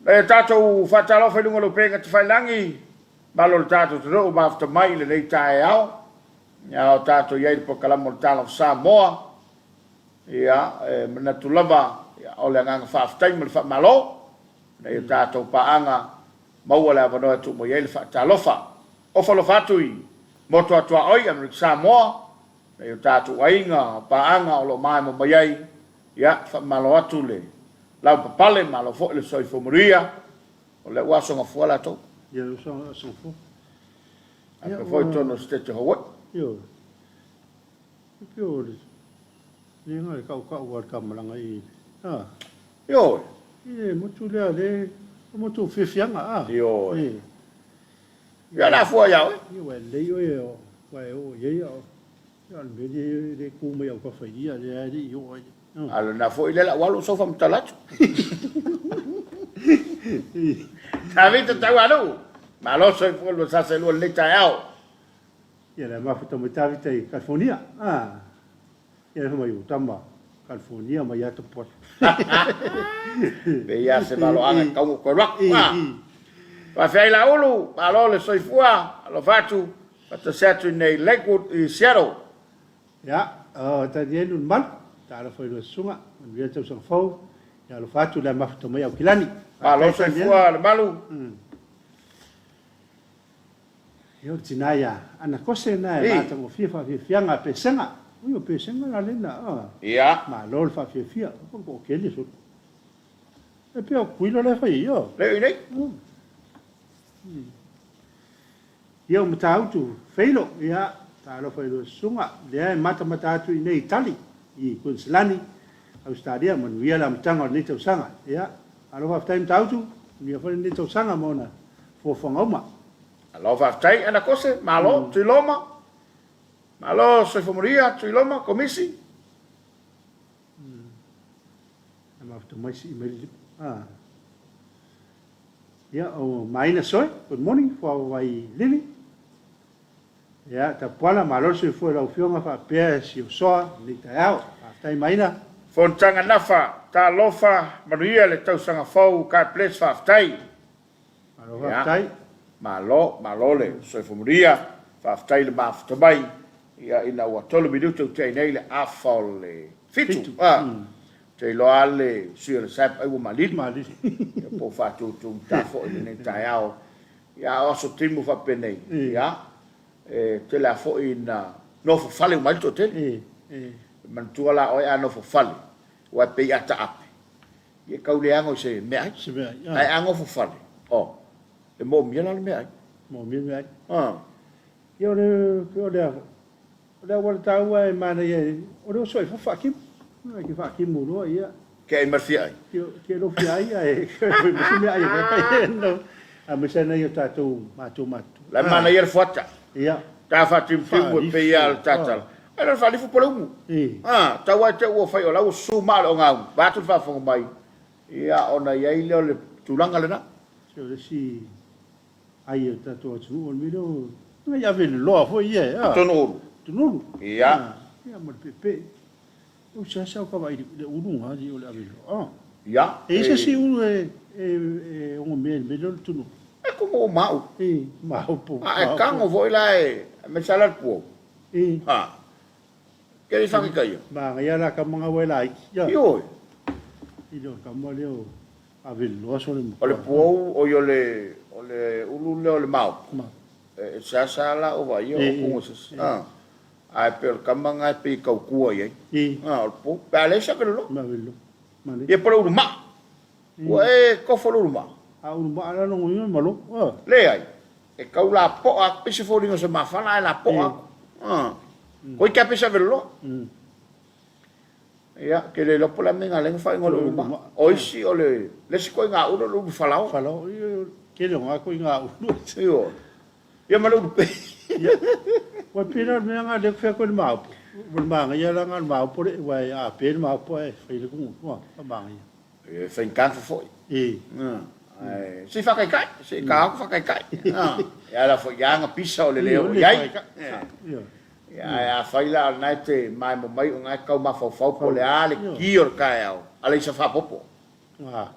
Le tato fa Talofa lunga lo penga te fai langi. Ma lo tato tro ba after mai le tai au. Ya o tato ia po kala mo Talofa Samoa. Ia mana tu lava ya o le nganga fa after mai fa malo. Nei tātou paanga maua le avanoa tu mo iele fa Talofa. O falo fatui moto atua oi am Samoa. Nei tātou ainga paanga o lo mai mo mai ya fa malo atu le. Lau papale malo fo le soi fomuria. O le waso nga fuala to. Ya lo so fo. A pe foi tono stete ho. Yo. Yo. Ni ngai ka wa kamalanga i. Yo. Motu le motu fianga Yo. Ya la fo ya. Yo le yo yo. Wa o ye yo. Ya me de ku me au ka fa ia de di yo. Ala na fo ile la walu so fam talat. Tavi te tau anu. Ma lo so fo lo sa se lo le tau. Ya la ma fo me tavi te California. Ya ma yo tamba California ma ya to pot. Be ya se malo anga kau ko rak. Va fai la ulu, ma lo le so fua, lo fatu, pa setu nei Lakewood i Seattle. Ya, ta dia nun mal, ta la foi lo sunga, via tau sang fau, ya lo fatu la ma fo me au kilani. Ma lo so fua le malu. Yo tinaya, ana kose na e mata mo fia fianga pesanga. Yo pesanga la lena. Ia. Ma lo fa fia, ko kele so. E pe o kuilo le fa yo. Le nei. Yo mtau tu feilo ya ta lo foi lo sunga le mata tu nei Itali I Kunslani Australia mon via la mtanga ni tau sanga ya alo fa time tau tu ni fa ni tau sanga mona fo fongoma alo fa tai ana kose malo Talofa. Malo se fomoria Talofa komisi. ama fa mai si email ya o maina soy good morning for wai lili ya ta pala malo se foi la fionga fa pe si o so ni ta tai maina Fontanga nafa Talofa Maria le tau sanga fau ka place fa tai. malo fa tai Malo le se fomoria fa tai le maf tabai. Ya ina wa tolu minuto te nei le afol le fitu. Te lo ale sur sap ai malit. Ya po fa tu ta fo ni taiao. Ya oso timu fa penei. Ya te la fo ina no fo fale mal to te. Man tu ala o ya no fo fale. Wa pe ya ta ap. Ye kau le ango se me ai. Ai ango fo fale. O. E mo mi la me ai. Mo mi ai. Yo le wa ta wa mana ye. O do so fa fa kim. Ki fa kim mo no ia. Ke ai marfi ai. Ke lo fi ai ai. Mi me ai ka no. A me se na yo tatu matu. La mana ye fota. Ia. Ta fa tim pe ya tatal. Era fa li fu polo mu. Ta wa te wo fa yo la wo su mal o ngau. Ba tu fa fo mai. Ia ona ye le tulanga le na. So le si ai tatu tu o mi no. No ya ve lo fo ye. Tonu. Ia. Ia mo pepe. O sa ka vai le unu ha di o le avelo. Ia. E se si unu o me lo tunu. E como mau. Mau po. E kango voi la me salar po. Ke li fa ki kai. Ma ia la ka mga wela ai. Yo. Ilo ka mo le o avelo so le. O le po o yo le ulu le mau. E sa la o vai yo como se. Ai per kamanga pe kau kua ye. O po pa le sa ke lo. Ma velo. Ye por urma. Ué, ko fo urma. A urma ala no ngui malo. Le ai. E kau la po a pese fo ringo se mafala la po a. Ko ka pese velo. Ya, que le lo pola menga le fa ngolo urma. Oi si ole, le si ko nga uno lu falao. Falao, ke le nga ko nga uno. Yo. Ya malo pe. Wa pina me nga de fe ko ma. Ma nga ya la nga ma po le wa ya pe ma po e fe le ku wa ma nga. E fa kan fo. Ai, si fa kai, si ka fa kai. Ya la fo ya nga pisa ole le. Ya fa la naite mai mo mai nga ka ma fo po le ale ki or kai au. Ale sa fa popo.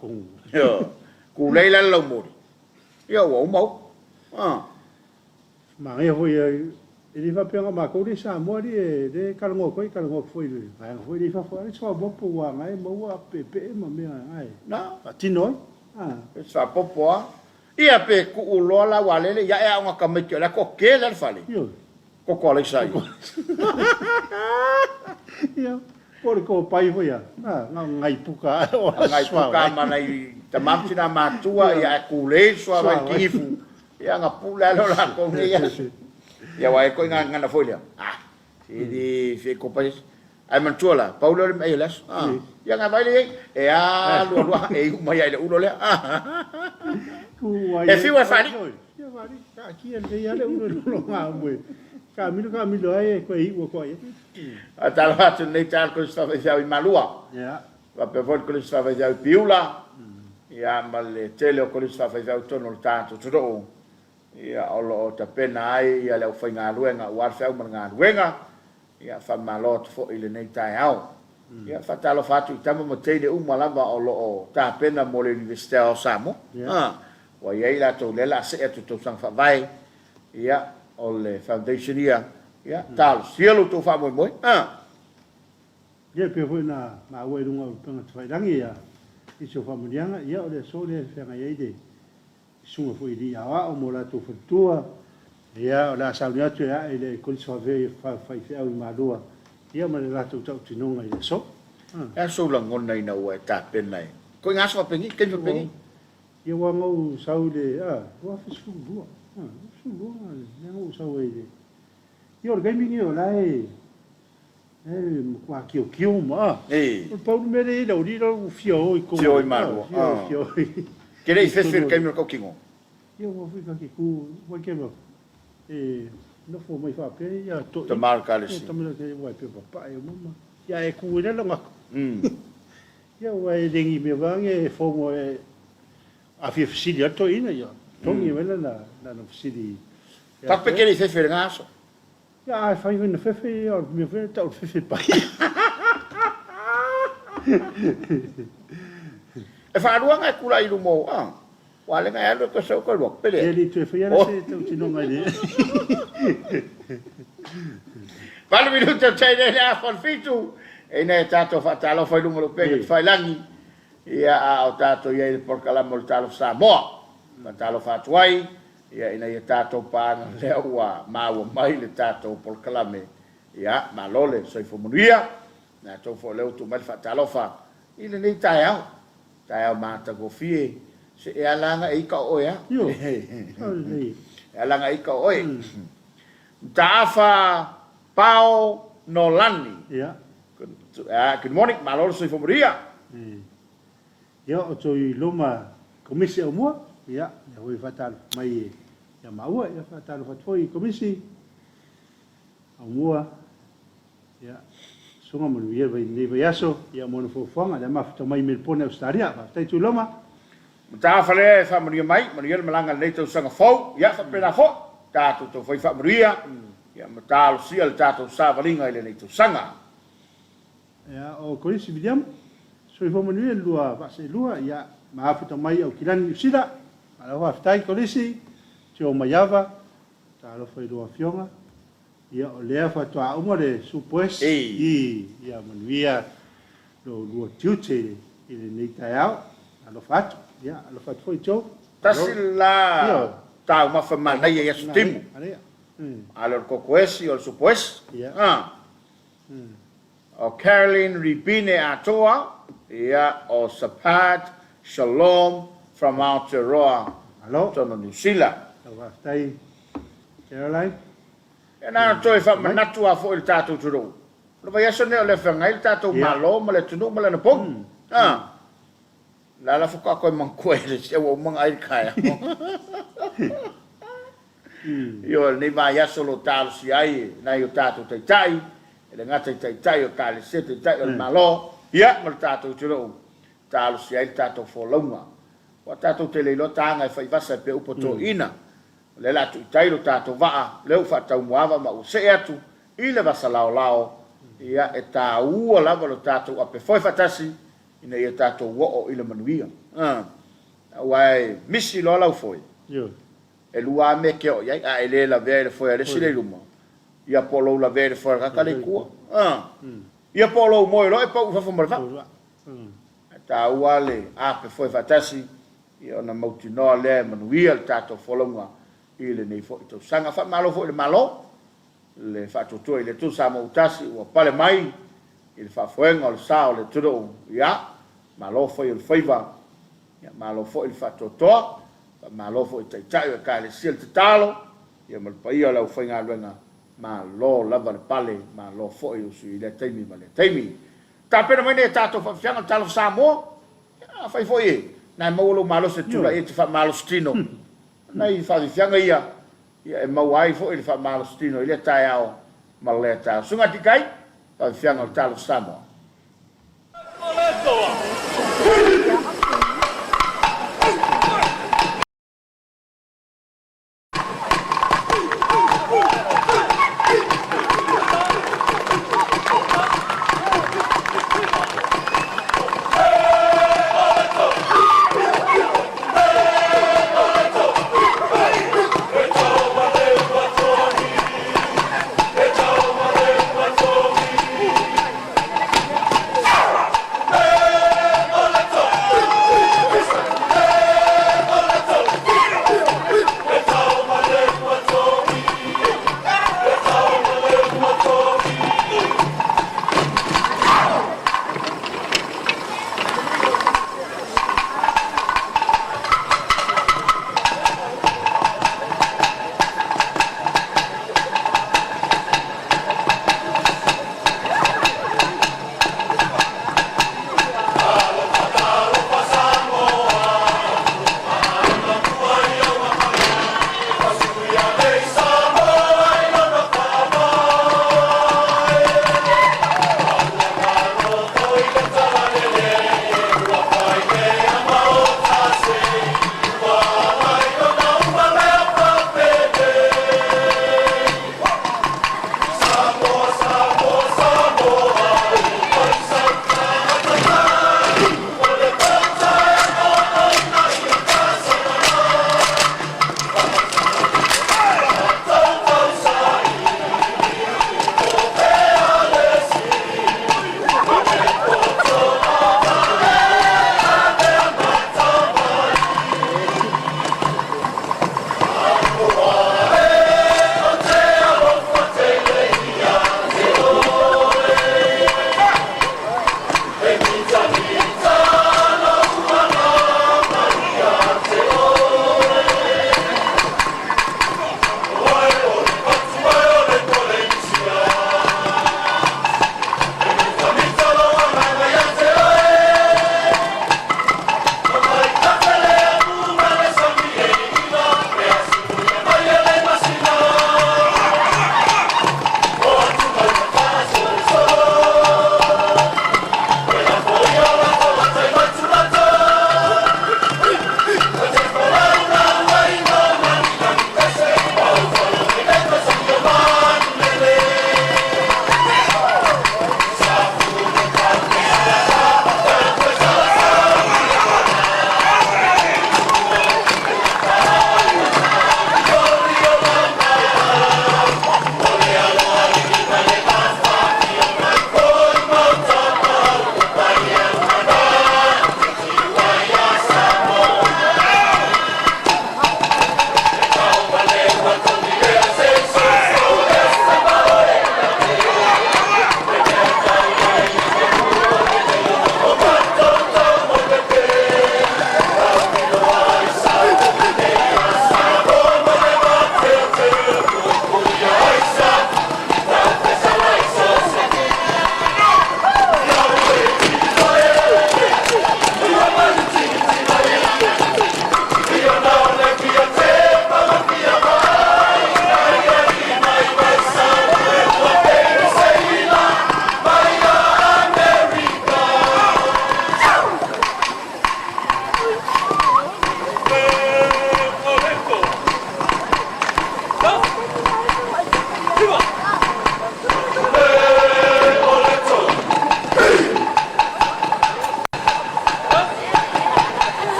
Ku. Yo. Ku le la lo mo. Yo wo mo. Ma nga ho ya ele va pegar ma ko de Samoa de kalongo foi le. Vai foi de fa foi só bo po wa ngai mo wa pepe ma me ai. Na, Patino. sa popo. Ia pe ku ulo la wale ya e nga ka me la ko ke le fale. Yo. Ko le sai. Ia. Por ko pai foi ya. Ngai puka. Ngai puka mana i tamamtina matua ya ku le so vai kifu. Ia nga pula lo la ko ia. Ya wa ko nga na folha. Si di fe ko pai. Ai mantuala, Paulo le mai las. Ya nga vai le e lu e mai ai le ulo le. Ku wa. E fi wa fali. Ya fali. Aqui ele ya le ulo lo nga mo. Kamilo ai ko I wo ko ai. A tala atu nei tāl ko sta vai i malua. Ya. Va pe vol ko sta vai i piula. Ia ma le tele o ko sta vai i tono le tātu tudo. Ia o lo ta pena ai ia le fai ngā luenga ua fau ma ngā luenga. Ia fa malo fo i le nei tai au. Ia fa talo fatu I tama mo teile lava o lo o ta pena mo le University o Samoa. Wa ia la to le la se atu to sang fa vai. Ia o le foundation ia tal sielo to fa moi Ia pe foi na ma wai runga panga tfai rangi ia I so fa murianga ia o le so le fenga ia ide sunga foi di awa o mo la to futua ia o la sauni atu ia ile kol so ve fa fai fe au madua ia ma le la to tau tinonga ile so so la ngona ina wa ta pen nai ko ngaso pengi ken jo pengi ia wa ngau sau le wa fa su dua não sou ele e organizei eu lá com aquilo que uma o pau no meio da orilla o fio e com fio e malo querer fazer que me coquinho eu vou ficar aqui com o que meu não foi mais fácil já tô tomar calci tomar que vai para papai e mamãe já é com ele não eu vai dengue me vai fomo a fiofilha tô indo já Tongi wela na fisiri. Tak pe kere fefe ngaso. Ja, fai wena fefe o me fe tau fefe pai. E fa ruanga kula I lumo Wale nga yalo ko so ko lok pele. Ele tu fe yana se tau tino ngai de. Vale minuto tei de la kon fitu. E ne tato fa talo fa lumo lo pe fa langi. Ia o tato ia por kala mo talo Samoa. Matalo fatuai ia ina ia tato pana le ua maua mai le tato por kalame ia malole soi fomunia na to fo leu tu mal fatalofa ile nei tai au mata go fie se e alanga I ka oia yo e alanga I ka oi tafa pao no lani ia good morning malole soi fomunia ia o toi loma komisi o mua ia ya hoi fatal mai ya maua ya fatal fatoi komisi au mua ya sunga mo ia vai nei vai aso ya mo no fofanga le mafta mai melpone Australia va tai tu loma ta fale fa mo mai mo ia malanga nei to sanga fo ya fa pena fo ta to foi fa maria ya matal sia ta to sa valinga ile nei to sanga ya o komisi vidiam so fo mo ni lua va se lua ya mafta mai au kilani sida Ala wa ftai kolisi tio mayava ta lo foi do afionga ia o lea fa toa uma le supos ia manuia lo tiute ile nei taiao alo fat ia alo fat foi tio tasila ta uma fa mana ia stimu alo kokoesi o supos o Caroline Ribine atoa ia o sapat shalom from Aotearoa, tono New Zealand. Tawaftai, Caroline. E nā toi wha manatu a fo il tātou turu. Lo vai aso neo le whangai il tātou malo, ma le tunu, ma le na pong. Lala fuka koe mangkue le se o mga ai kaya. Io ni mai aso lo tālu si ai, na i o tātou taitai, e le ngata taitai o kāle se taitai o malo, ia ma le tātou turu. Tālu si ai tātou fo launga. Wa tatou te leilo tanga e fai vasa pe upo to ina. Le la tu tailo tatou waa, leu fa tau muava ma use atu, I le vasa lao lao, ia e ta ua lava lo tatou ape foi fatasi, ina ia tatou wo I le manuia. Wai, misi lo lau foi. E lua me ke o iai, a e le la vea le foi a resi le luma. Ia polo la vea le foi a kakale kua. Ia polo moi lo e pau fa marva. Ta ua le ape foi fatasi, ia na mautinoa le manuia le tatou folonga I le nei fo to sanga fa malo fo le malo le fa to to le tu sa mo utasi o pale mai il fa fuenga o sa o le tudo ia malo fo il faiva ia malo fo il fa to malo fo i tai o ka le sil te talo ia mal pai o la fuenga luenga malo lava le pale malo fo i su le taimi ma le taimi ta pena mai ne tatou fa fianga talo sa mo ia fa fo i na mo lo malo se tula e te fa malo stino. Nei fa fianga ia ia e mauai fo i le whaamalostino i le tae ao ma le tau sunga tikai pa fianga o Talofa Samoa.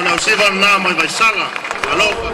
Ona usiva na mai vai sala. Talofa.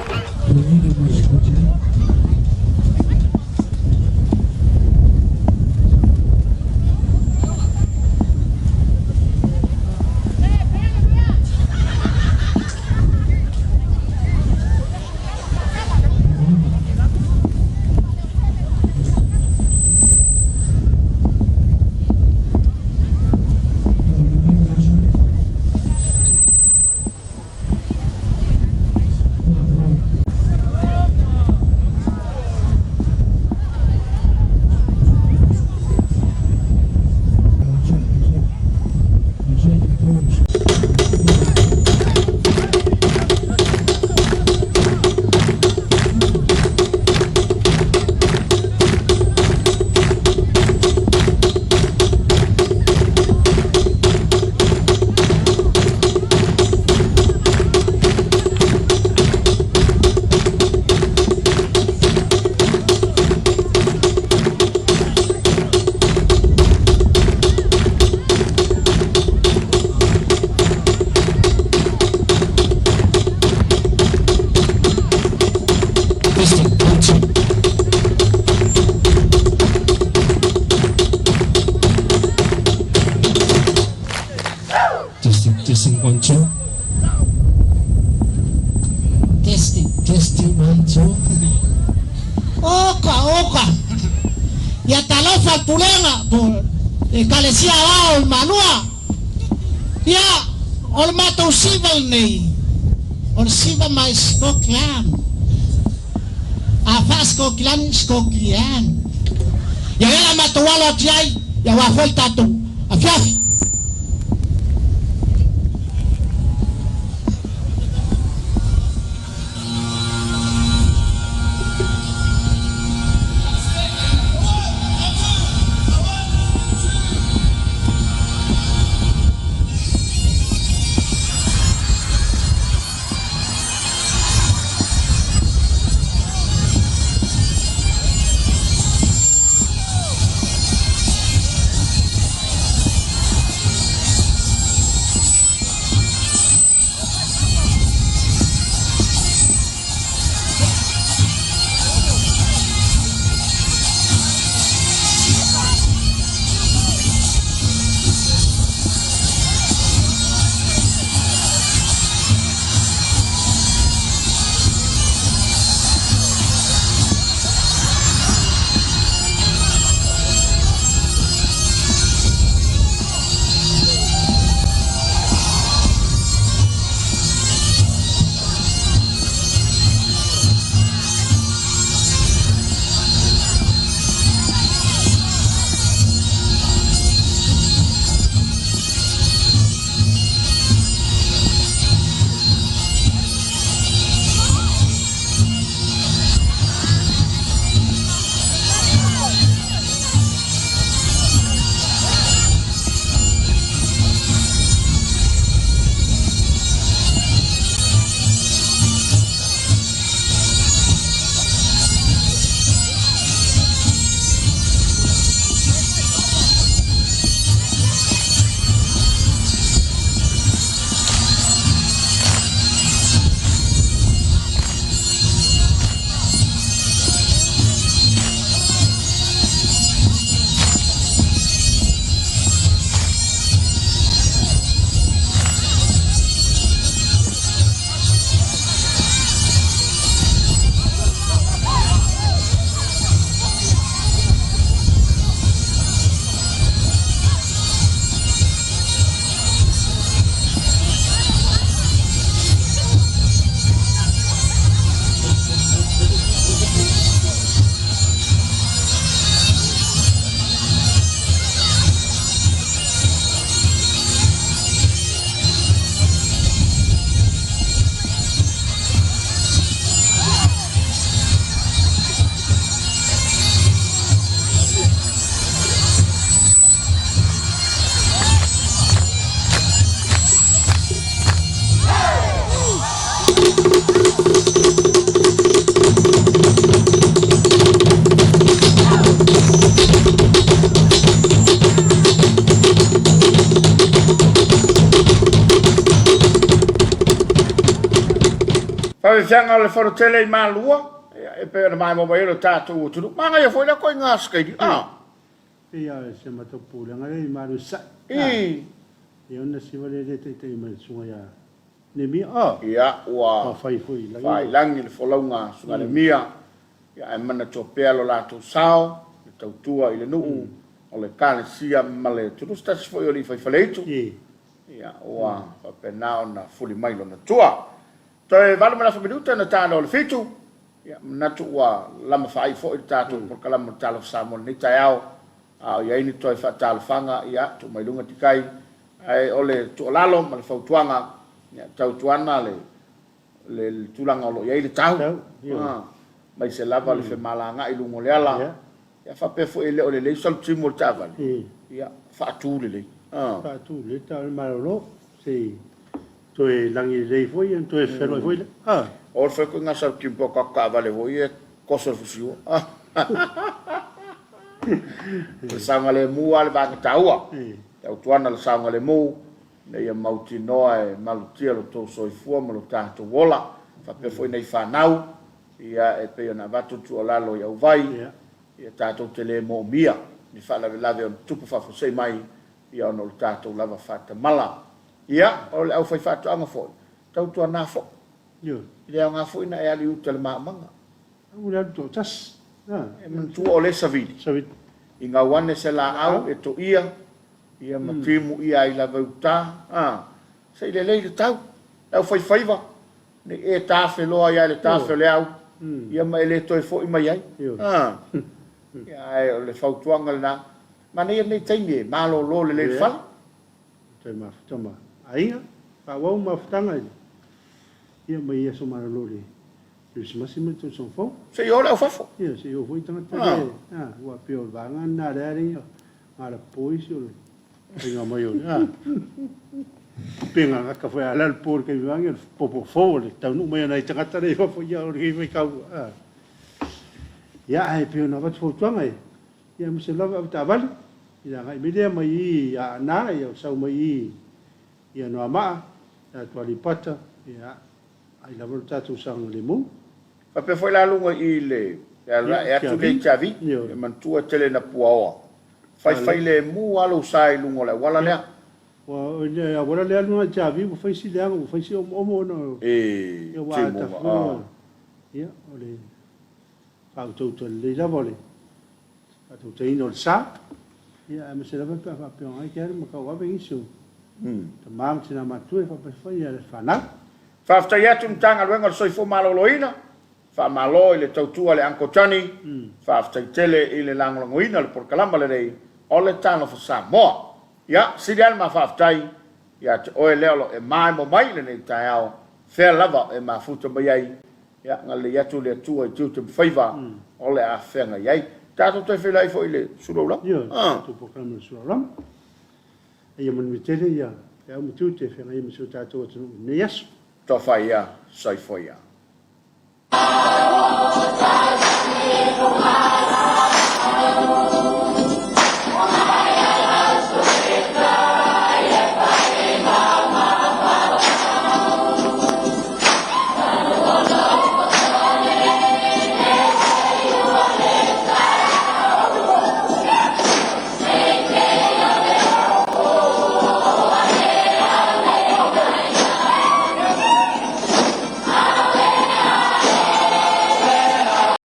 Testing 1 2. Testing 1 2. Oka. Ya Talofa pulenga por kalesia wao manua. Ya ol mato sival nei. Ol siva mai Skoklan. Afa Skoklan. Ya ela mato walo tiai ya wa volta tu. Afiafi. Fanga le foro tele malua e pe mai mo mai lo tatu tu manga ia foi la ko nga skai ia se mato pula nga le maru sa e ona si vale le te mai sunga ya ne mi ia wa fai foi la fai langi le folonga sunga le mia ia e mana to pelo la tu sao le tau tua ile nu o le kana sia male tu sta foi o li fai faletu ia wa pa penao na fuli mai lo na tua Toi vale mana minuta na tano le fitu. Ya natu wa lama fai fo i tatu por kala mo Talofa Samoa ni taiao. Ya ini toi fa Talofanga ya tu mai lunga tikai. Ai ole tu lalo ma fa tuanga. Ya tau tuana le tulanga lo ya ile tau. Mai se lava le fe malanga i lungo le ala. Ya fa pe fo ile ole le sol timo tava. Ya fa tu le. Fa tu le tal malo se Toi langi lei foi en toi felo foi. O foi ko nga sa timpo ka ka vale voi e koso fusio. Sanga le mu al ba ka taua. Tau tuana le sanga le mu ne ia mauti noa e malutia lo to soi fua ma lo tato wola. Fa pe foi nei fa nau. Ia e pe na vatu tu lalo ia vai. Ia tato tele mo mia. Ni fa la lave on tupu fa fosei mai ia no tato lava fata mala. ia o le au fai fa'ato'aga fo'i tautuanā fo'i Yo. i le aoga fo'i na e ali uta le ma'amaga Ula to tas. e manatua o le savili Savit. i gauane se la'au e to'ia ia matimu ia ai lava utā sei lelei le tau au faifaiva ne e tafeloa ia le tafe o le au ia ma e lē toe fo'i mai ai ia e o le fautuaga lenā ma nei nei taimi e malōlō lelei le fala Te mafutama. Ainga. Pawau mafutanga. Ia mai ia so maralore. Christmas me to son fo. sei o le au fafo Ia se o foi tanga tanga. Ua pio vanga na rari. Mara poisi o. Pinga mai o. Pinga ka foi ala por que vanga popo fo le tau no mai na tanga tare fo ia o ri mai kau. Ia ai pio na vat fo tanga. Ia mo se lava ta vale. Ia ngai media mai ia na ia sau mai ia no ama. Ya tuali pata. Ia ai lava tatu sang le mu. Pape foi la lunga i le e atu le chavi e mantua tele na puaoa fai le mu alo sai lunga le wala lea wa le wala le lunga chavi mo fai si le mo fai si o mo no e wa ta fu ia ole auto to le la vole auto te ino sa ia me se la pa pe ai che mo ka wa ben su ta mam tina ma tu e fa fai le fana fa sta ya tum tanga luenga soi fo maloloina fa malo i le tautua le ankotani fa tele i le langolongoina le porkalama le rei o le Talofa Samoa ia sirial ma fa ia te oe leolo e mai mo mai le nei tai au fea lava e mafuta mai ai ia ngale yatu le atua i tiu te mwhaiva o le a whenga iai tato te whelai fo i le suraulam ia tu porkalama le suraulam ia man mitele ia e au mutu te whenga ia misu tato atu ne yasu to fai ia sai fo ia